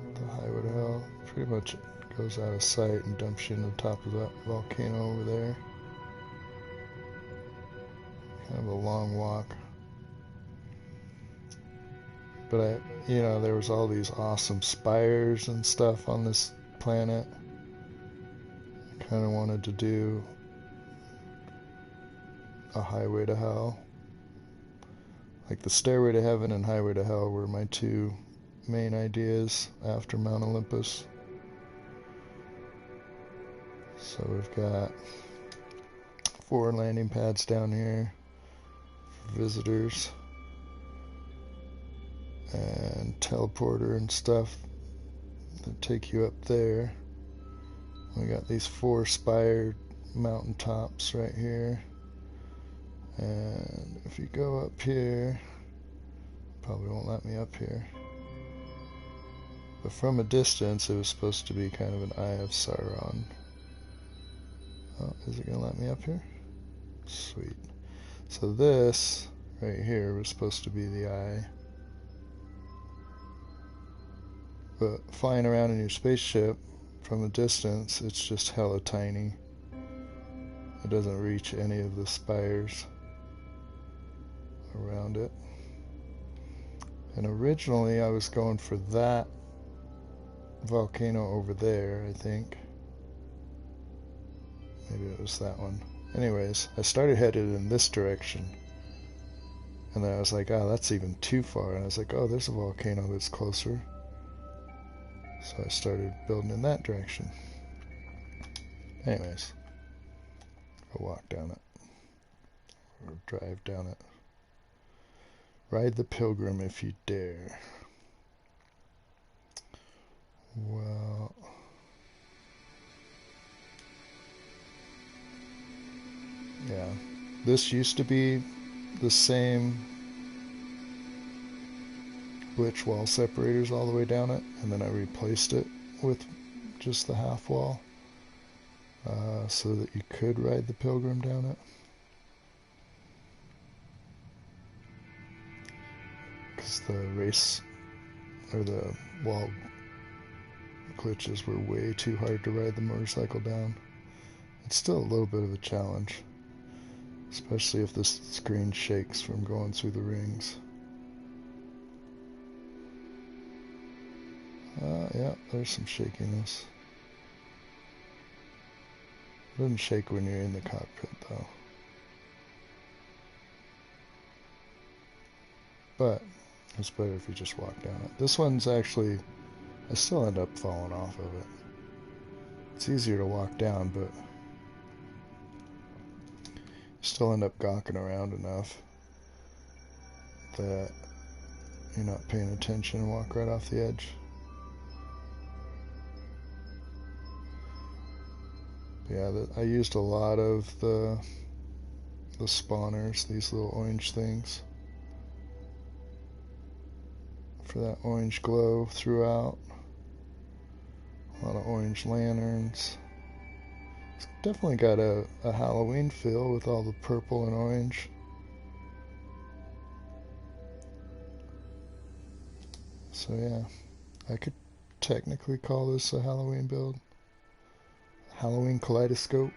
at the highway to Hell. Pretty much goes out of sight and dumps you in the top of that volcano over there. Kind of a long walk. But there was all these awesome spires and stuff on this planet. I kind of wanted to do a highway to hell. Like the Stairway to Heaven and Highway to Hell were my two main ideas after Mount Olympus. So we've got 4 landing pads down here for visitors, and teleporter and stuff that take you up there. We got these 4 spire mountaintops right here, and if you go up here, probably won't let me up here, but from a distance it was supposed to be kind of an Eye of Sauron. Oh, is it gonna let me up here? Sweet. So this right here was supposed to be the eye. But flying around in your spaceship from a distance, it's just hella tiny. It doesn't reach any of the spires around it. And originally I was going for that volcano over there, I think. Maybe it was that one. Anyways, I started headed in this direction. And then I was like, oh, that's even too far. And I was like, oh, there's a volcano that's closer. So I started building in that direction. Anyways, go walk down it. Or drive down it. Ride the pilgrim if you dare. Well, yeah. This used to be the same glitch wall separators all the way down it, and then I replaced it with just the half wall so that you could ride the pilgrim down it. Because the race or the wall glitches were way too hard to ride the motorcycle down. It's still a little bit of a challenge, especially if the screen shakes from going through the rings. Yeah, there's some shakiness. It doesn't shake when you're in the cockpit though. But it's better if you just walk down it. This one's actually, I still end up falling off of it. It's easier to walk down, but you still end up gawking around enough that you're not paying attention and walk right off the edge. Yeah, I used a lot of the spawners, these little orange things, for that orange glow throughout. A lot of orange lanterns. It's definitely got a Halloween feel with all the purple and orange. So yeah, I could technically call this a Halloween build. Halloween kaleidoscope.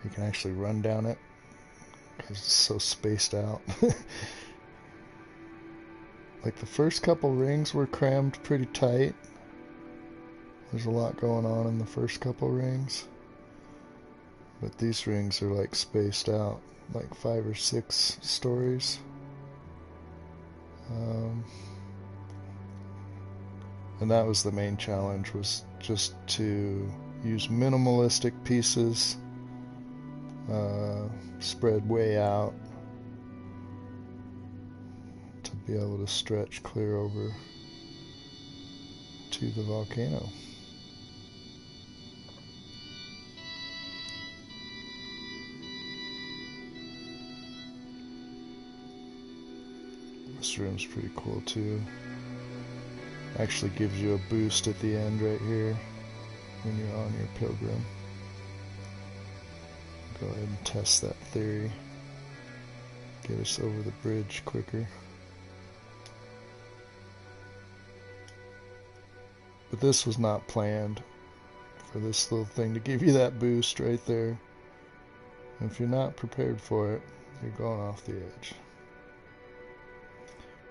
You can actually run down it because it's so spaced out. Like the first couple rings were crammed pretty tight. There's a lot going on in the first couple rings. But these rings are like spaced out, like 5 or 6 stories. And that was the main challenge, was just to use minimalistic pieces, spread way out, to be able to stretch clear over to the volcano. This room's pretty cool too. Actually gives you a boost at the end right here when you're on your pilgrim. Go ahead and test that theory. Get us over the bridge quicker. But this was not planned, for this little thing to give you that boost right there. And if you're not prepared for it, you're going off the edge.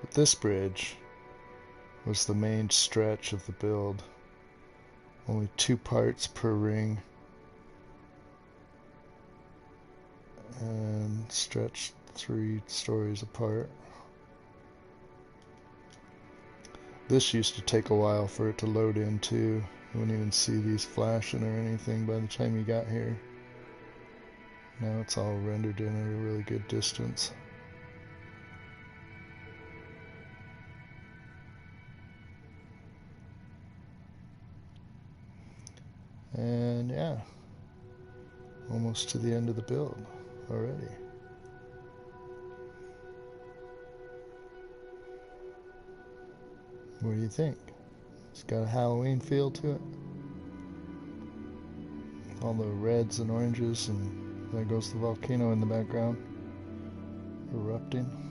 But this bridge was the main stretch of the build. Only 2 parts per ring. And stretched 3 stories apart. This used to take a while for it to load in too. You wouldn't even see these flashing or anything by the time you got here. Now it's all rendered in at a really good distance. And yeah, almost to the end of the build already. What do you think? It's got a Halloween feel to it. All the reds and oranges, and there goes the volcano in the background, erupting.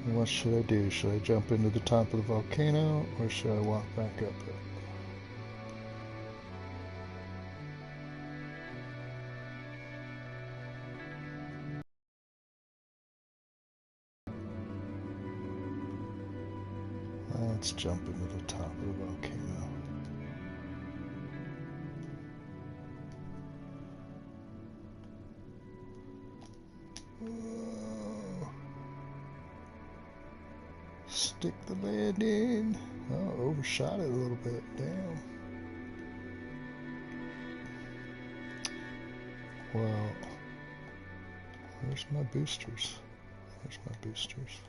What should I do? Should I jump into the top of the volcano, or should I walk back up it? Let's jump into the top of the volcano. Whoa. Stick the landing. Oh, overshot it a little bit. Damn. Well, where's my boosters? There's my boosters.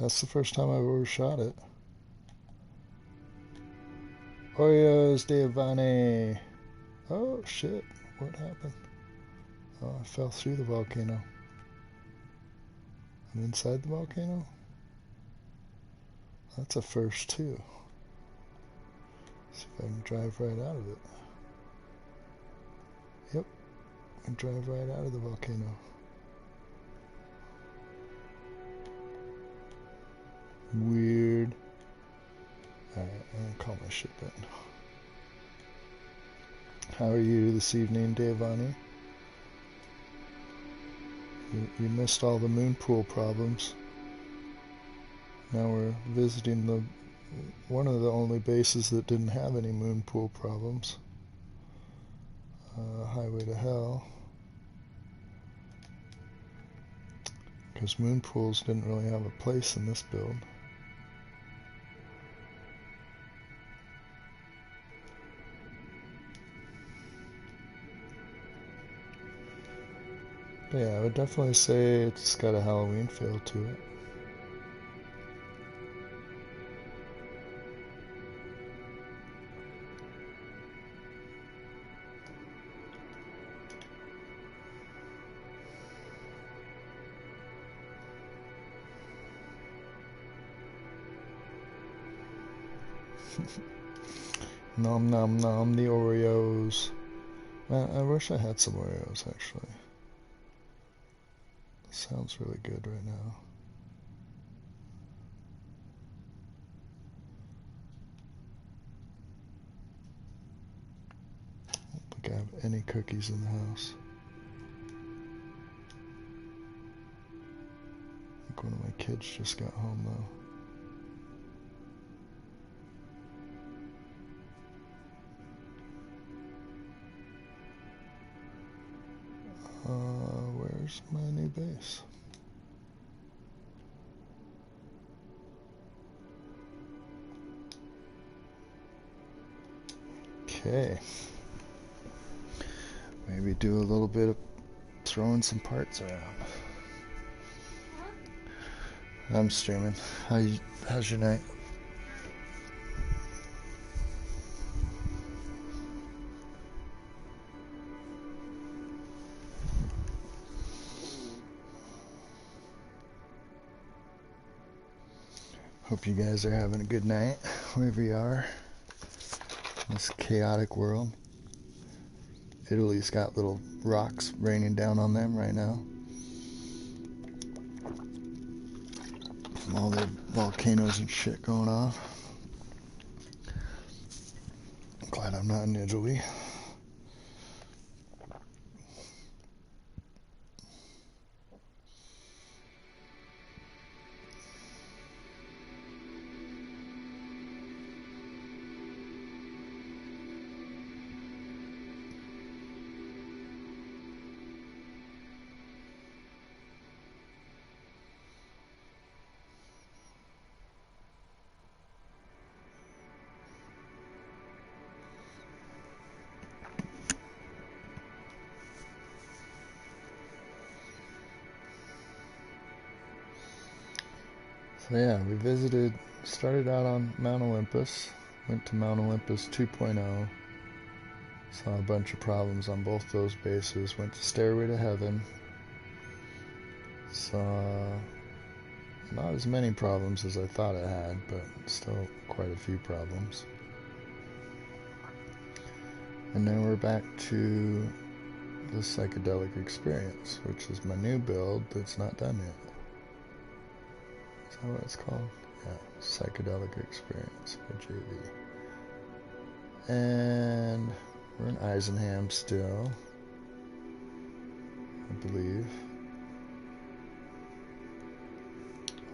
That's the first time I've overshot it. Oreos de Havane. Oh shit, what happened? Oh, I fell through the volcano. I'm inside the volcano? That's a first too. See if I can drive right out of it. Yep, I can drive right out of the volcano. Weird. Alright, I'm gonna call my ship in. How are you this evening, Devani? You missed all the moon pool problems. Now we're visiting one of the only bases that didn't have any moon pool problems. Highway to Hell. Because moon pools didn't really have a place in this build. But yeah, I would definitely say it's got a Halloween feel to it. Nom nom nom, the Oreos. Man, I wish I had some Oreos actually. It sounds really good right now. I don't think I have any cookies in the house. I think one of my kids just got home though. Where's my new base? Okay. Maybe do a little bit of throwing some parts around. I'm streaming. How's your night? Hope you guys are having a good night, wherever you are in this chaotic world. Italy's got little rocks raining down on them right now. From all the volcanoes and shit going off. I'm glad I'm not in Italy. So yeah, we started out on Mount Olympus, went to Mount Olympus 2.0, saw a bunch of problems on both those bases, went to Stairway to Heaven, saw not as many problems as I thought I had, but still quite a few problems. And then we're back to the Psychedelic Experience, which is my new build that's not done yet. Is that what it's called? Yeah, Psychedelic Experience by JV. And we're in Eisenham still, I believe.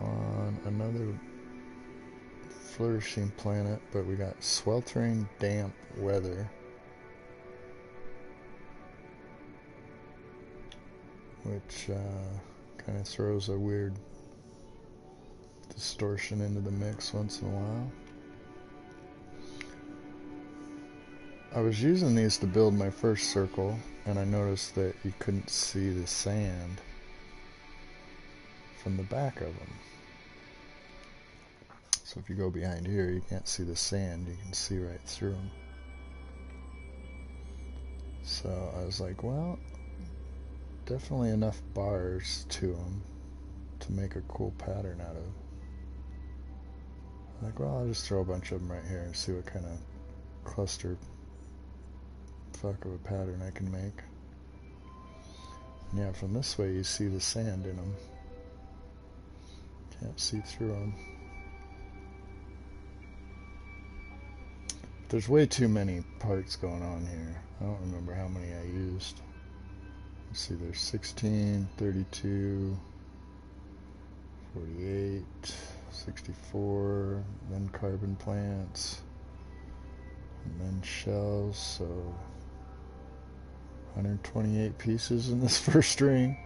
On another flourishing planet, but we got sweltering damp weather, which kind of throws a weird distortion into the mix once in a while. I was using these to build my first circle, and I noticed that you couldn't see the sand from the back of them. So if you go behind here, you can't see the sand, you can see right through them. So I was like, well, definitely enough bars to them to make a cool pattern out of. Like, well, I'll just throw a bunch of them right here and see what kind of cluster fuck of a pattern I can make. And yeah, from this way you see the sand in them. Can't see through them. There's way too many parts going on here. I don't remember how many I used. Let's see, there's 16, 32, 48, 64, then carbon plants, and then shells, so 128 pieces in this first ring.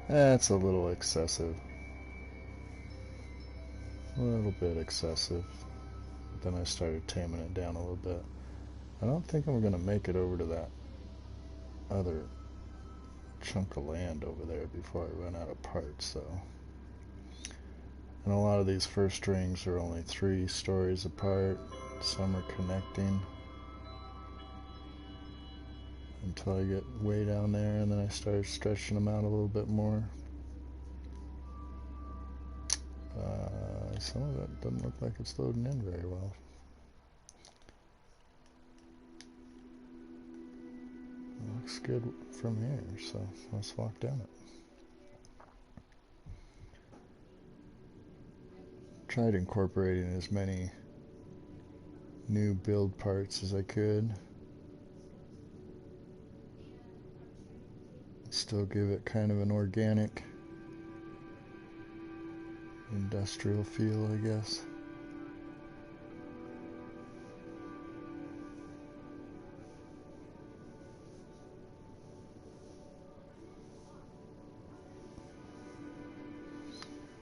That's a little excessive. A little bit excessive. Then I started taming it down a little bit. I don't think I'm going to make it over to that other chunk of land over there before I run out of parts, so. And a lot of these first rings are only 3 stories apart. Some are connecting until I get way down there, and then I start stretching them out a little bit more. Some of it doesn't look like it's loading in very well. It looks good from here, so let's walk down it. Tried incorporating as many new build parts as I could. Still give it kind of an organic, industrial feel, I guess.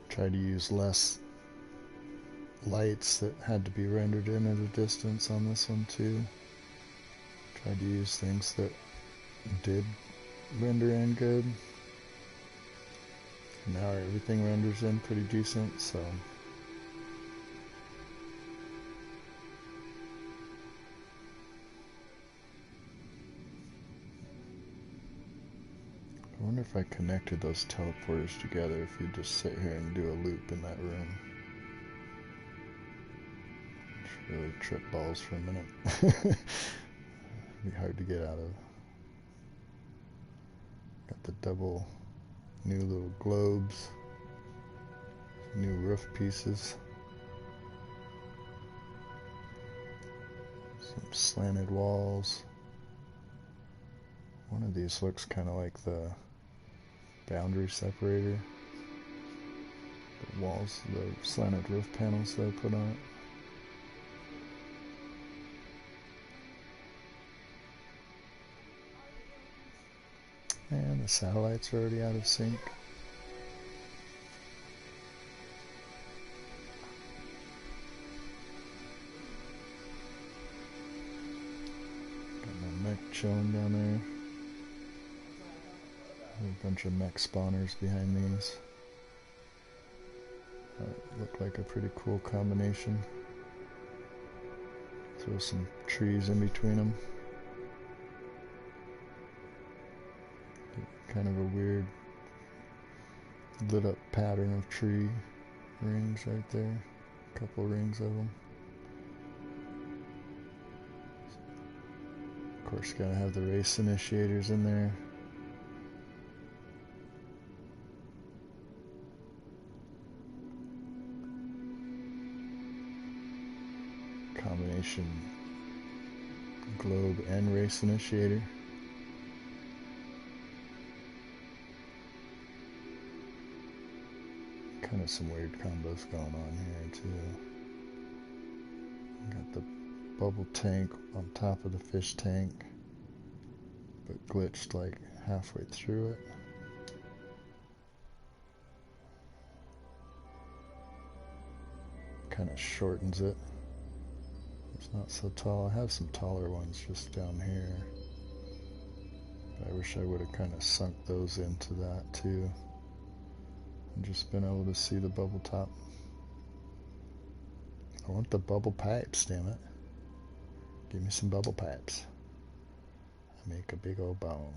Try to use less lights that had to be rendered in at a distance on this one too. Tried to use things that did render in good. Now everything renders in pretty decent, so I wonder if I connected those teleporters together, if you just sit here and do a loop in that room. Just really trip balls for a minute. It'd be hard to get out of. Got the double new little globes, new roof pieces, some slanted walls. One of these looks kind of like the boundary separator. The walls, the slanted roof panels that I put on it. And the satellites are already out of sync. Got my mech chilling down there. A bunch of mech spawners behind these. Look like a pretty cool combination. Throw some trees in between them. Kind of a weird lit up pattern of tree rings right there. A couple rings of them. Of course, gotta have the race initiators in there. Combination globe and race initiator. Kind of some weird combos going on here too. Got the bubble tank on top of the fish tank, but glitched like halfway through it. Kind of shortens it. It's not so tall. I have some taller ones just down here. But I wish I would have kind of sunk those into that too. And just been able to see the bubble top. I want the bubble pipes, damn it. Give me some bubble pipes. I make a big old bong.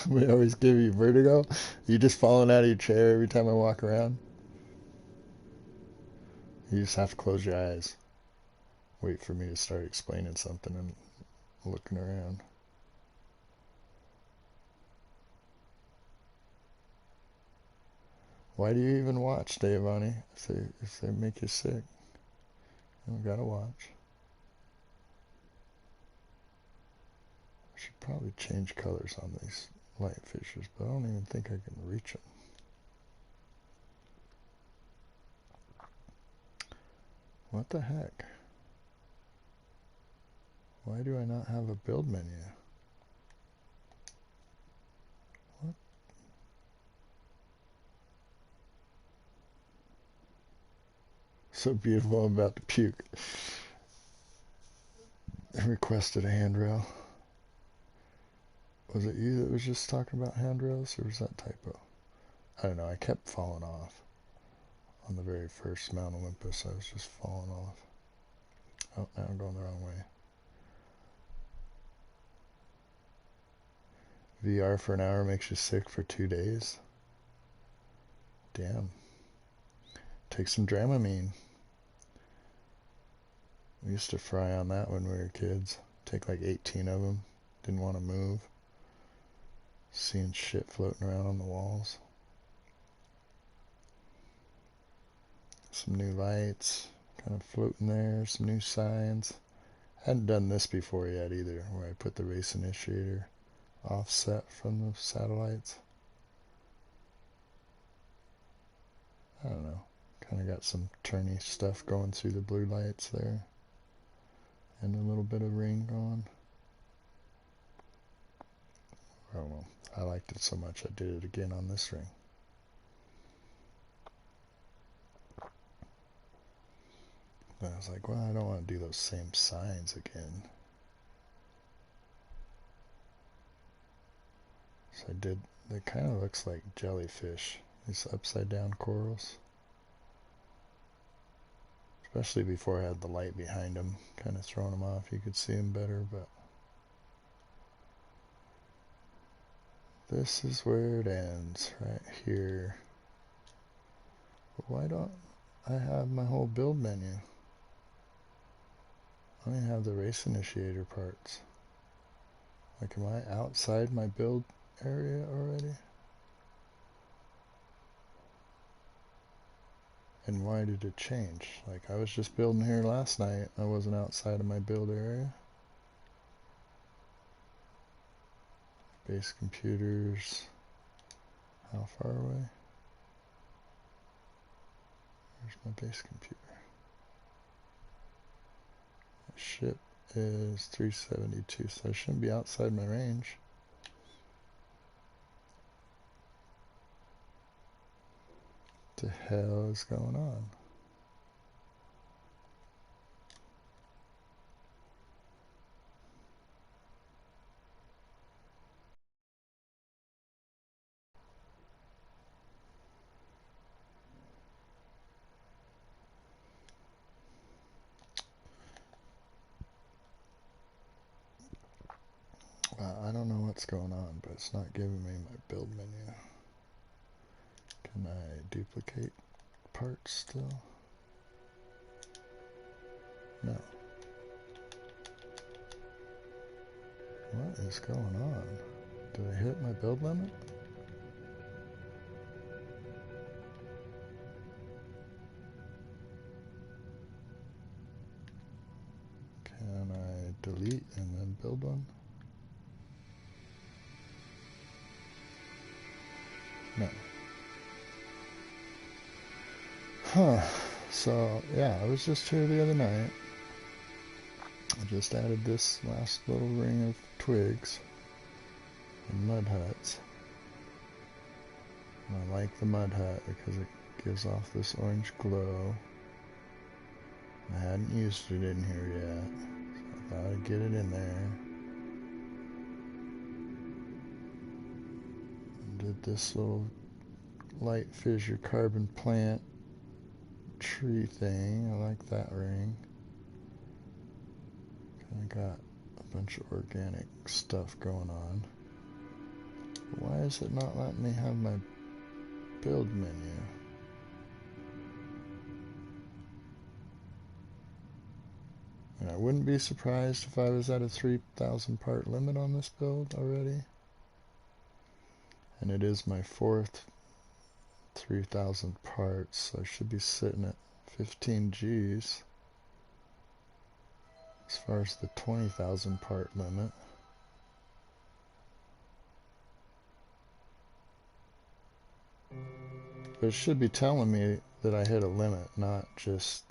We always give you vertigo. You just falling out of your chair every time I walk around. You just have to close your eyes. Wait for me to start explaining something and looking around. Why do you even watch, Giovanni? If they make you sick, you don't gotta watch. I should probably change colors on these light fixtures, but I don't even think I can reach them. What the heck? Why do I not have a build menu? What? So beautiful, I'm about to puke. I requested a handrail. Was it you that was just talking about handrails, or was that typo? I don't know, I kept falling off. On the very first Mount Olympus, I was just falling off. Oh, now I'm going the wrong way. VR for an hour makes you sick for 2 days? Damn. Take some Dramamine. We used to fry on that when we were kids. Take like 18 of them. Didn't want to move. Seeing shit floating around on the walls. Some new lights kind of floating there. Some new signs. Hadn't done this before yet either, where I put the race initiator offset from the satellites. I don't know. Kind of got some turny stuff going through the blue lights there. And a little bit of rain going. I don't know. I liked it so much I did it again on this ring. But I was like, well, I don't want to do those same signs again. So I did, it kind of looks like jellyfish, these upside down corals. Especially before I had the light behind them, kind of throwing them off. You could see them better, but this is where it ends, right here. But why don't I have my whole build menu? I only have the race initiator parts. Like, am I outside my build area already? And why did it change? Like, I was just building here last night. I wasn't outside of my build area. Base computers. How far away? Where's my base computer? My ship is 372, so I shouldn't be outside my range. What the hell is going on? I don't know what's going on, but it's not giving me my build menu. Can I duplicate parts still? No. What is going on? Did I hit my build limit? Can I delete and then build one? No. Huh. So, yeah, I was just here the other night. I just added this last little ring of twigs and mud huts. And I like the mud hut because it gives off this orange glow. I hadn't used it in here yet, so I thought I'd get it in there. Did this little light fissure carbon plant tree thing. I like that ring. Kind of got a bunch of organic stuff going on. Why is it not letting me have my build menu? And I wouldn't be surprised if I was at a 3,000 part limit on this build already. And it is my fourth 3,000 parts, so I should be sitting at 15 G's as far as the 20,000 part limit. But it should be telling me that I hit a limit, not just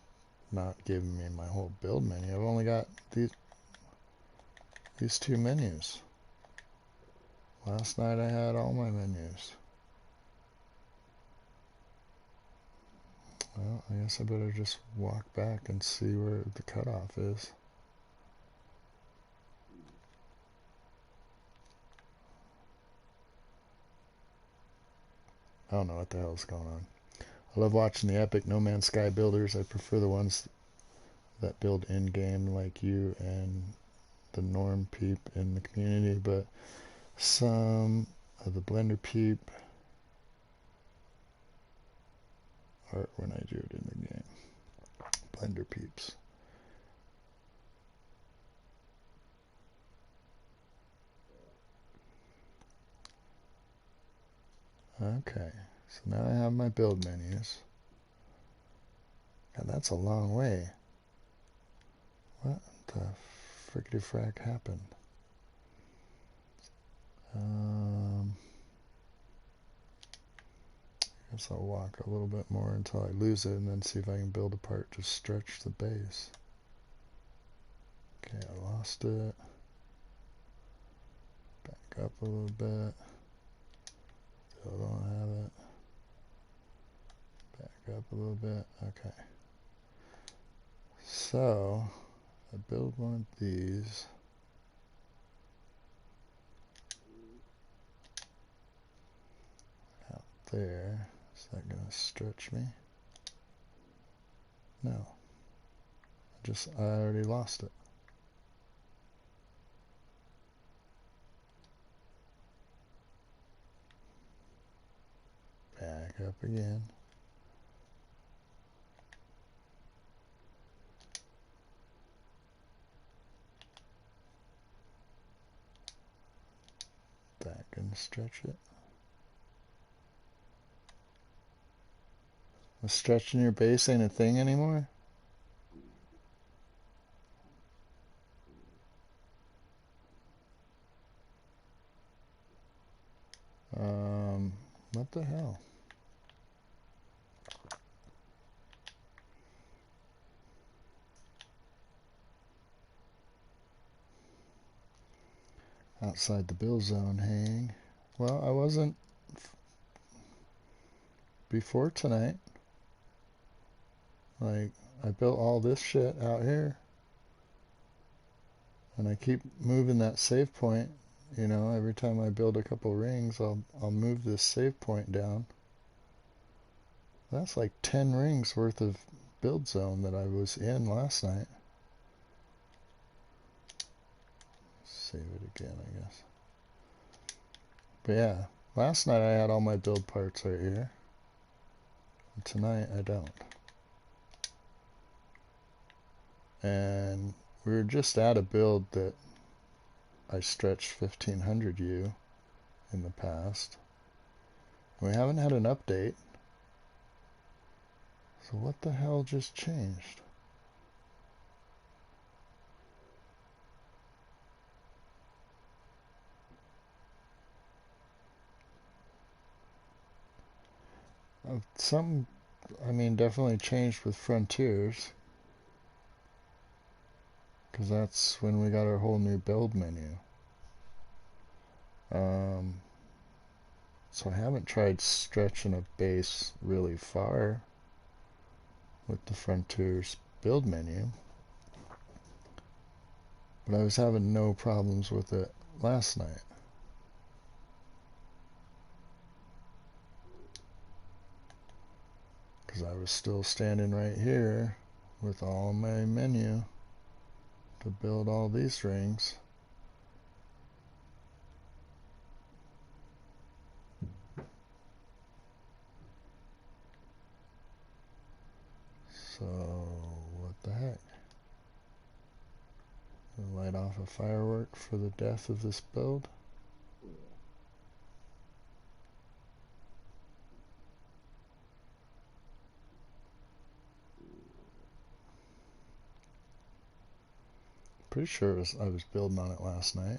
not giving me my whole build menu. I've only got these two menus. Last night I had all my menus. Well, I guess I better just walk back and see where the cutoff is. I don't know what the hell's going on. I love watching the epic No Man's Sky builders. I prefer the ones that build in-game like you and the Norm Peep in the community, but some of the Blender Peep art when I do it in the game. Blender Peeps. Okay, so now I have my build menus. God, that's a long way. What the frickety frack happened? I guess I'll walk a little bit more until I lose it and then see if I can build a part to stretch the base. Okay, I lost it. Back up a little bit. Still don't have it. Back up a little bit. Okay. So, I build one of these. Out there. Is that going to stretch me? No. I already lost it. Back up again. That can stretch it. Was stretching your base ain't a thing anymore? What the hell? Outside the build zone hang. Well, I wasn't before tonight. Like, I built all this shit out here. And I keep moving that save point. You know, every time I build a couple rings, I'll move this save point down. That's like 10 rings worth of build zone that I was in last night. Save it again, I guess. But yeah, last night I had all my build parts right here. And tonight I don't. And we were just at a build that I stretched 1500U in the past. We haven't had an update. So what the hell just changed? Some, I mean, definitely changed with Frontiers. Because that's when we got our whole new build menu. So I haven't tried stretching a base really far with the Frontiers build menu. But I was having no problems with it last night. Because I was still standing right here with all my menu to build all these rings. So, what the heck? Light off a firework for the death of this build. Pretty sure I was building on it last night.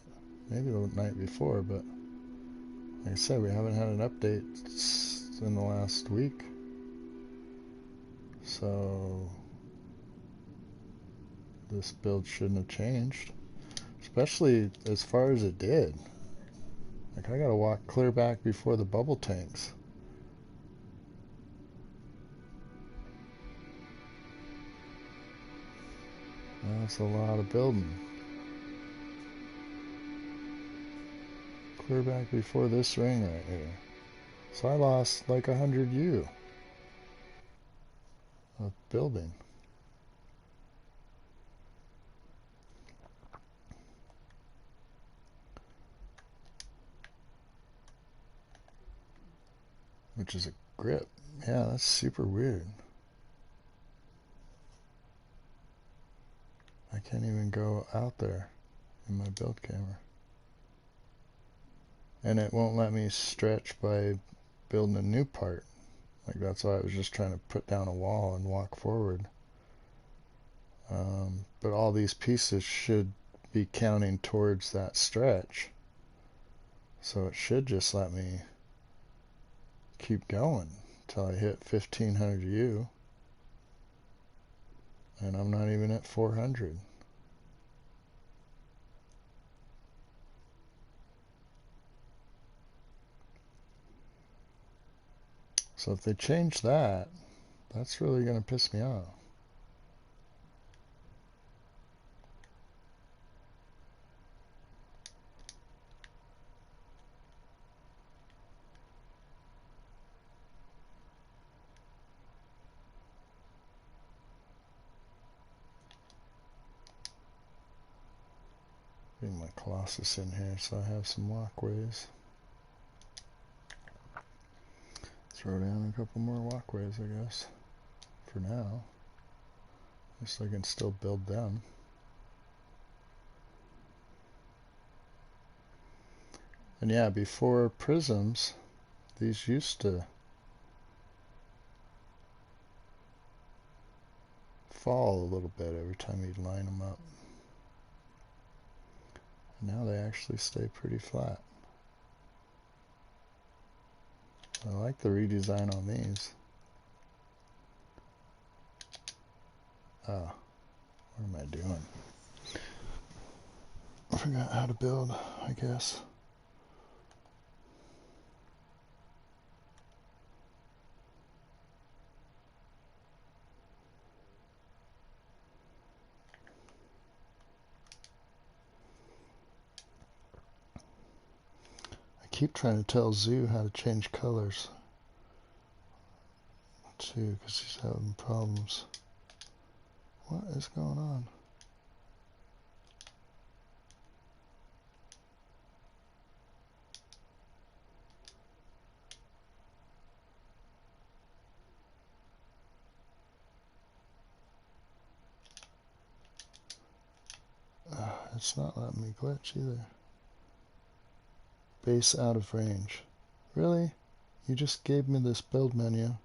Maybe the night before, but like I said, we haven't had an update in the last week. So this build shouldn't have changed. Especially as far as it did. Like, I gotta walk clear back before the bubble tanks. That's a lot of building. Clear back before this ring right here. So I lost like 100 U of building. Which is a grip. Yeah, that's super weird. I can't even go out there in my build camera. And it won't let me stretch by building a new part. Like, that's why I was just trying to put down a wall and walk forward. But all these pieces should be counting towards that stretch. So it should just let me keep going until I hit 1500 U. And I'm not even at 400. So if they change that, that's really going to piss me off. Bring my Colossus in here so I have some walkways. Throw down a couple more walkways, I guess, for now. At least I can still build them. And yeah, before prisms, these used to fall a little bit every time you'd line them up. And now they actually stay pretty flat. I like the redesign on these. Oh, what am I doing? I forgot how to build, I guess. I keep trying to tell Zoo how to change colors too, because he's having problems. What is going on? It's not letting me glitch either. Base out of range. Really? You just gave me this build menu.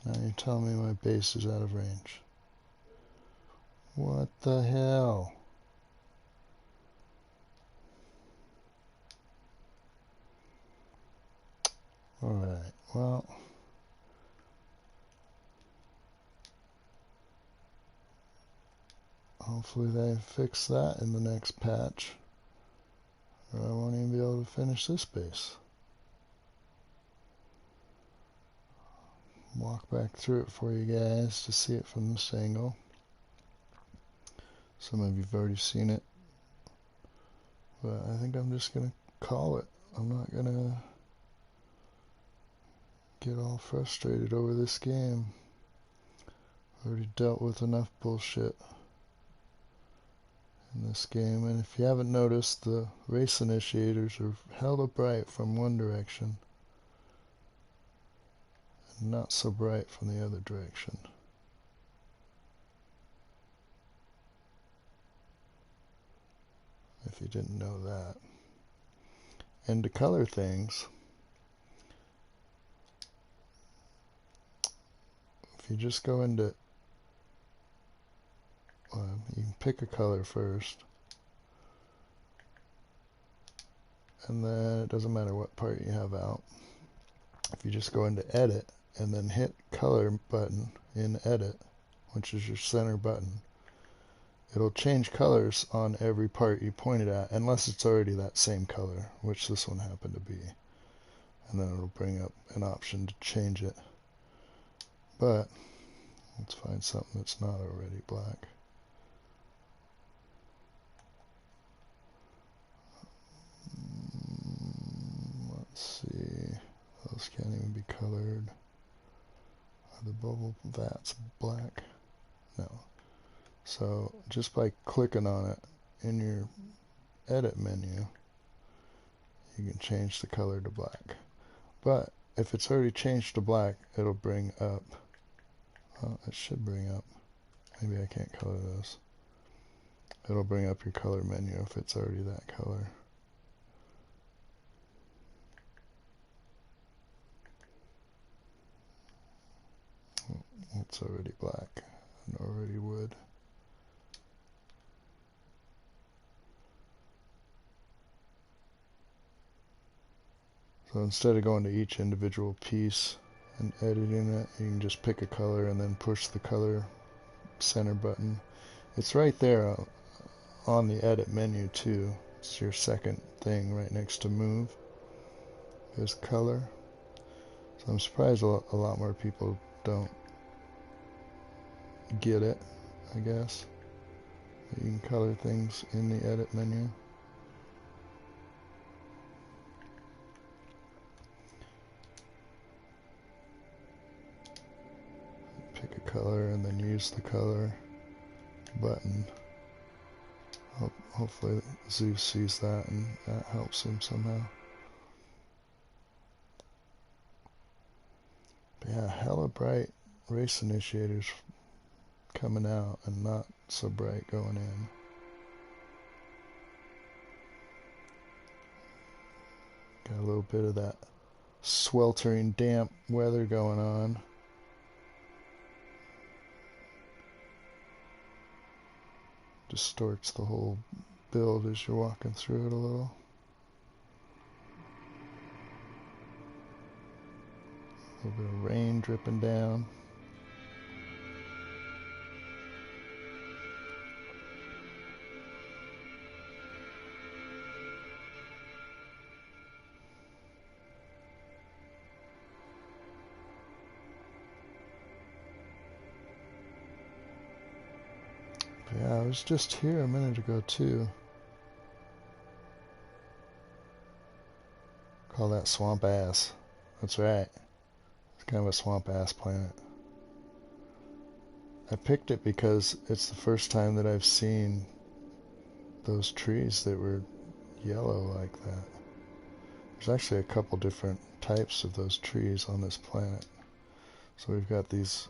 Now you're telling me my base is out of range. What the hell? Alright, well. Hopefully they fix that in the next patch, or I won't even be able to finish this base. Walk back through it for you guys to see it from this angle. Some of you have already seen it, but I think I'm just going to call it. I'm not going to get all frustrated over this game. Already dealt with enough bullshit in this game, and if you haven't noticed, the race initiators are hella bright from one direction and not so bright from the other direction. If you didn't know that. And to color things, if you just go into, you can pick a color first, and then it doesn't matter what part you have out. If you just go into edit and then hit color button in edit, which is your center button, it'll change colors on every part you pointed at, unless it's already that same color, which this one happened to be. And then it'll bring up an option to change it. But let's find something that's not already black. Let's see, those can't even be colored. Are the bubble vats black? No. So just by clicking on it in your edit menu, you can change the color to black. But if it's already changed to black, it'll bring up, well, it should bring up, maybe I can't color those. It'll bring up your color menu if it's already that color. It's already black and already wood. So instead of going to each individual piece and editing it, you can just pick a color and then push the color center button. It's right there on the edit menu too. It's your second thing right next to move. There's color. So I'm surprised a lot more people don't get it, I guess. You can color things in the edit menu. Pick a color and then use the color button. Hopefully Zeus sees that and that helps him somehow. But yeah, hella bright race initiators coming out and not so bright going in. Got a little bit of that sweltering damp weather going on. Distorts the whole build as you're walking through it a little. A little bit of rain dripping down. Yeah, I was just here a minute ago too. Call that swamp ass. That's right. It's kind of a swamp ass planet. I picked it because it's the first time that I've seen those trees that were yellow like that. There's actually a couple different types of those trees on this planet. So we've got these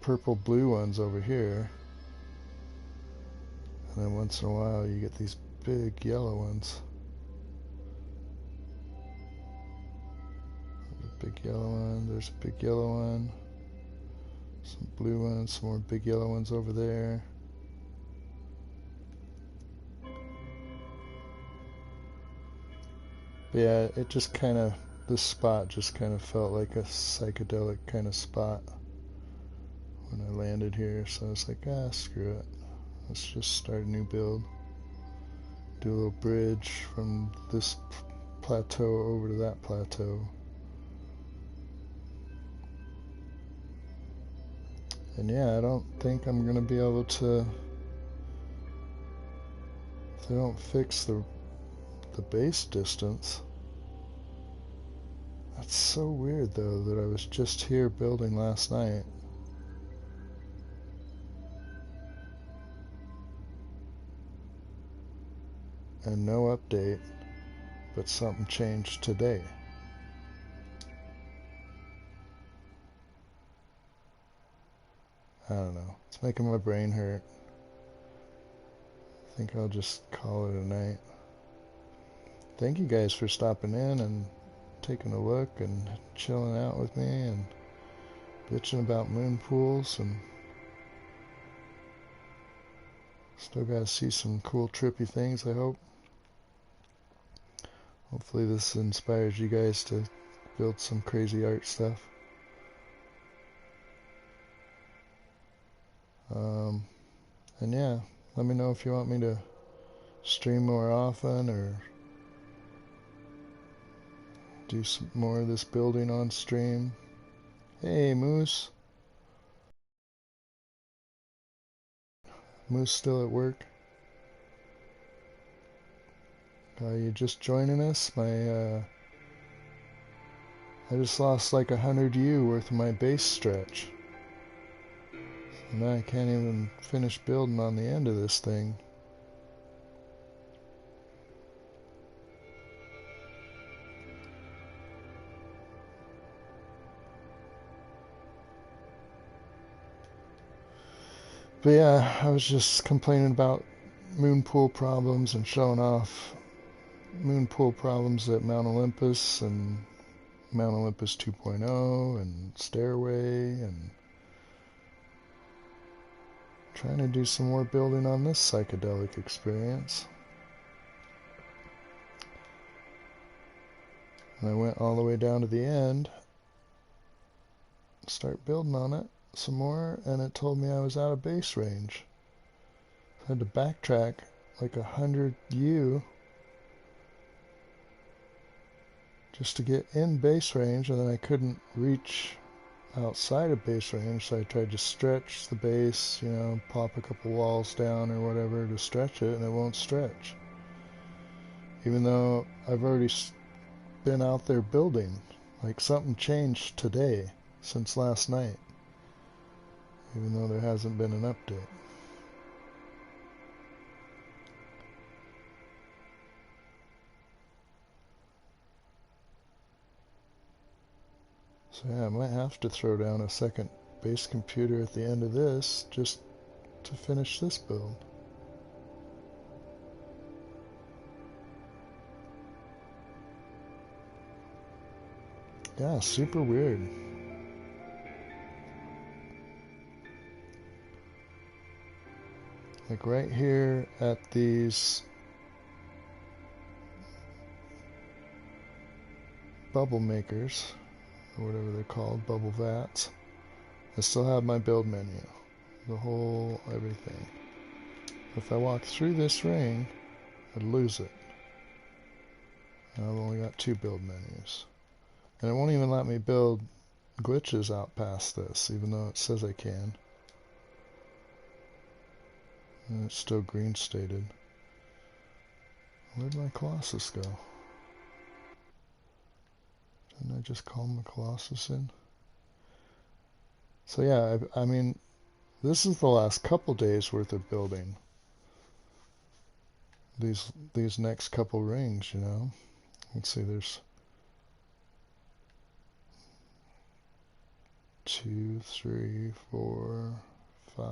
purple blue ones over here. And then once in a while you get these big yellow ones. There's a big yellow one, there's a big yellow one. Some blue ones, some more big yellow ones over there. But yeah, it just kind of, this spot just kind of felt like a psychedelic kind of spot when I landed here. So I was like, screw it. Let's just start a new build. Do a little bridge from this plateau over to that plateau. And yeah, I don't think I'm going to be able to, if they don't fix the base distance. That's so weird though that I was just here building last night. And no update, but something changed today. I don't know. It's making my brain hurt. I think I'll just call it a night. Thank you guys for stopping in and taking a look and chilling out with me and bitching about moon pools, and still gotta see some cool trippy things, I hope. Hopefully this inspires you guys to build some crazy art stuff. And yeah, let me know if you want me to stream more often or do some more of this building on stream. Hey, Moose. Moose still at work? You just joining us? My I just lost like 100 U worth of my base stretch. And now I can't even finish building on the end of this thing. But yeah, I was just complaining about moon pool problems and showing off moon pool problems at Mount Olympus and Mount Olympus 2.0 and Stairway, and trying to do some more building on this psychedelic experience. And I went all the way down to the end, start building on it some more, and it told me I was out of base range. I had to backtrack like 100 U just to get in base range, and then I couldn't reach outside of base range, so I tried to stretch the base, pop a couple walls down or whatever to stretch it, and it won't stretch. Even though I've already been out there building. Like something changed today since last night, even though there hasn't been an update. So yeah, I might have to throw down a second base computer at the end of this just to finish this build. Yeah, super weird. Like right here at these bubble makers, or whatever they're called, bubble vats, I still have my build menu, the whole everything. If I walk through this ring, I'd lose it. And I've only got 2 build menus. And it won't even let me build glitches out past this, even though it says I can. And it's still green stated. Where'd my Colossus go? Didn't I just call my Colossus in? So yeah, I mean, this is the last couple days worth of building. These next couple rings, Let's see, there's 2, 3, 4, 5,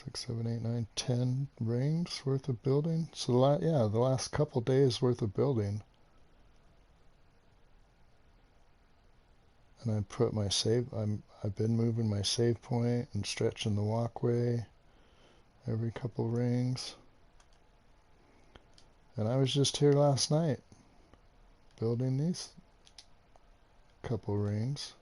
6, 7, 8, 9, 10 rings worth of building. So the last couple days worth of building. And I put my I've been moving my save point and stretching the walkway every couple rings. And I was just here last night building these couple rings.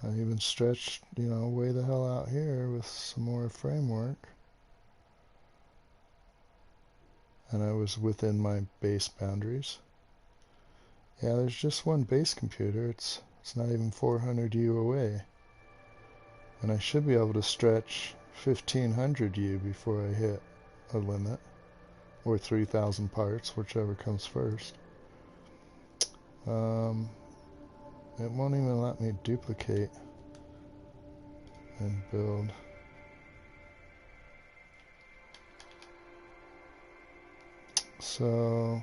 I even stretched, way the hell out here with some more framework. And I was within my base boundaries. Yeah, there's just one base computer. It's not even 400 U away. And I should be able to stretch 1500 U before I hit a limit. Or 3000 parts, whichever comes first. It won't even let me duplicate and build. So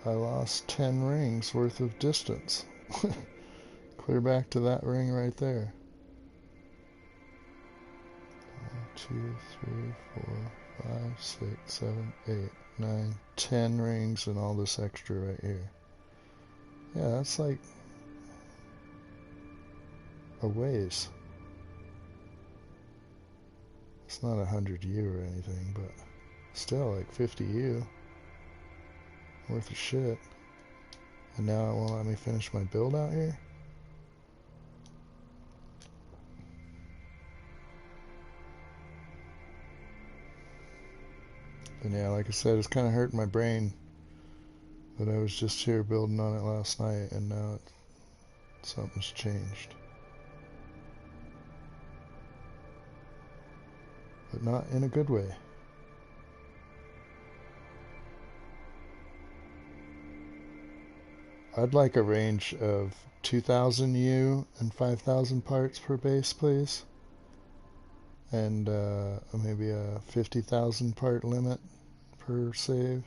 I lost 10 rings worth of distance. Clear back to that ring right there. 1, 2, 3, 4, 5, 6, 7, 8, 9, 10 rings and all this extra right here. Yeah, that's like a ways. It's not 100 U or anything, but still like 50 U worth of shit. And now it won't let me finish my build out here. And yeah, like I said, it's kind of hurting my brain that I was just here building on it last night, and now something's changed. but not in a good way. I'd like a range of 2,000 U and 5,000 parts per base, please. And maybe a 50,000 part limit per save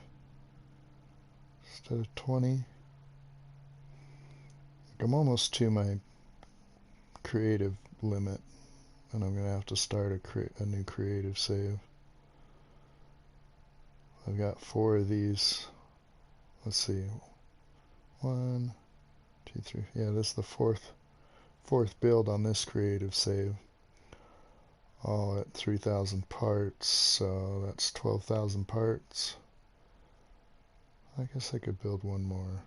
instead of 20. I'm almost to my creative limit, and I'm going to have to start a new creative save. I've got 4 of these. Let's see. 1, 2, 3. Yeah, this is the fourth build on this creative save. All at 3,000 parts, so that's 12,000 parts. I guess I could build one more.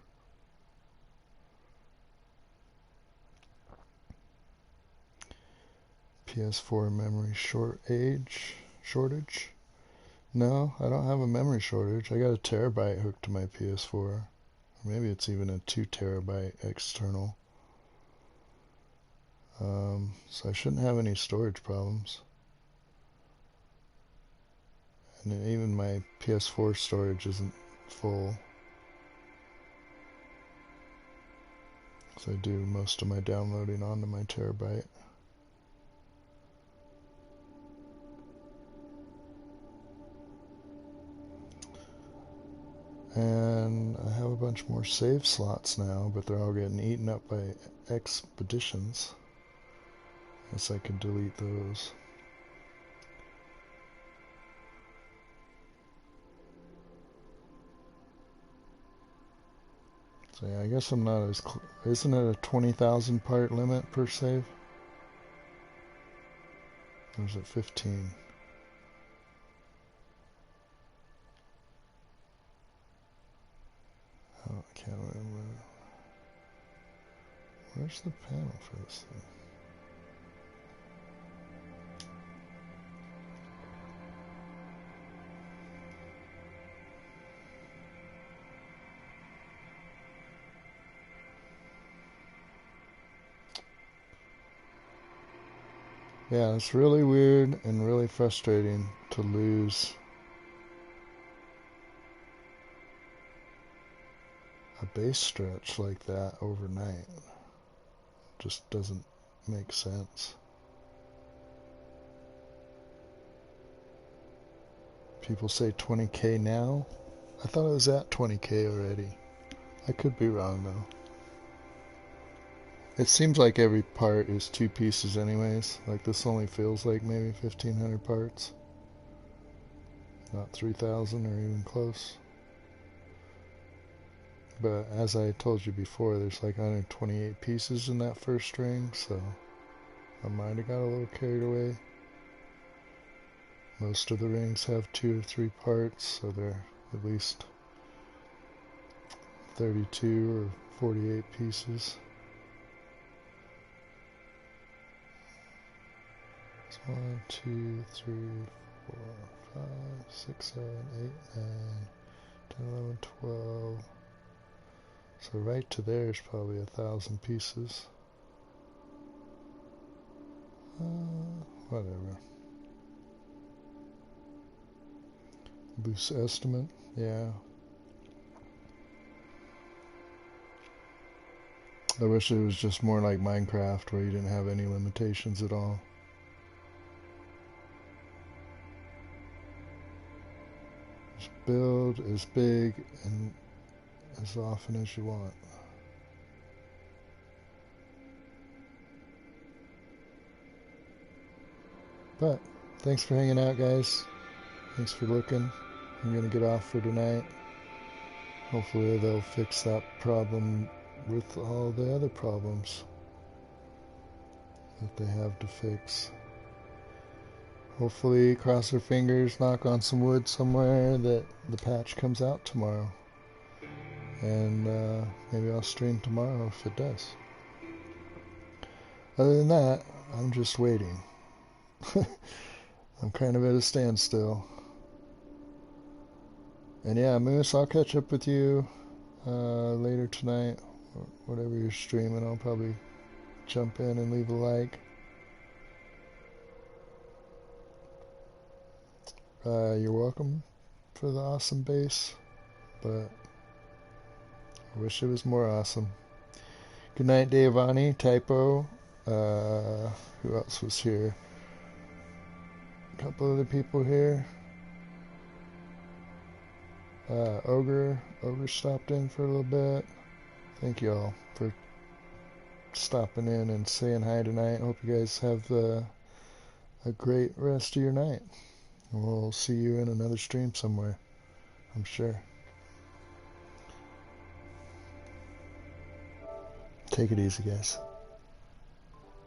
PS4 memory shortage? No, I don't have a memory shortage. I got a terabyte hooked to my PS4. Or maybe it's even a 2 terabyte external. So I shouldn't have any storage problems. And even my PS4 storage isn't full. So I do most of my downloading onto my terabyte. And I have a bunch more save slots now, but they're all getting eaten up by expeditions. Guess I could delete those. So yeah, I guess I'm not as isn't it a 20,000 part limit per save? Or is it 15? Oh, I can't remember. Where's the panel for this thing? Yeah, it's really weird and really frustrating to lose a base stretch like that overnight. Just doesn't make sense. People say 20k now. I thought it was at 20k already. I could be wrong though. It seems like every part is 2 pieces anyways. Like this only feels like maybe 1,500 parts. Not 3,000 or even close. But as I told you before, there's like 128 pieces in that first string, so I might have got a little carried away. Most of the rings have 2 or 3 parts, so they're at least 32 or 48 pieces. 1, 2, 3, 4, 5, 6, 7, 8, 9, 10, 11, 12. So right to there is probably 1,000 pieces. Whatever. Boost estimate, yeah. I wish it was just more like Minecraft where you didn't have any limitations at all. Just build as big and as often as you want. But thanks for hanging out, guys. Thanks for looking. I'm gonna get off for tonight. Hopefully they'll fix that problem with all the other problems that they have to fix. Hopefully, cross our fingers, knock on some wood somewhere, that the patch comes out tomorrow. And maybe I'll stream tomorrow if it does. Other than that, I'm just waiting. I'm kind of at a standstill. And yeah, Moose, I'll catch up with you later tonight. Or whatever you're streaming, I'll probably jump in and leave a like. You're welcome for the awesome bass, but I wish it was more awesome. Good night, Deivani, Typo. Who else was here? A couple other people here. Ogre stopped in for a little bit. Thank you all for stopping in and saying hi tonight. Hope you guys have a great rest of your night. And we'll see you in another stream somewhere, I'm sure. Take it easy, guys.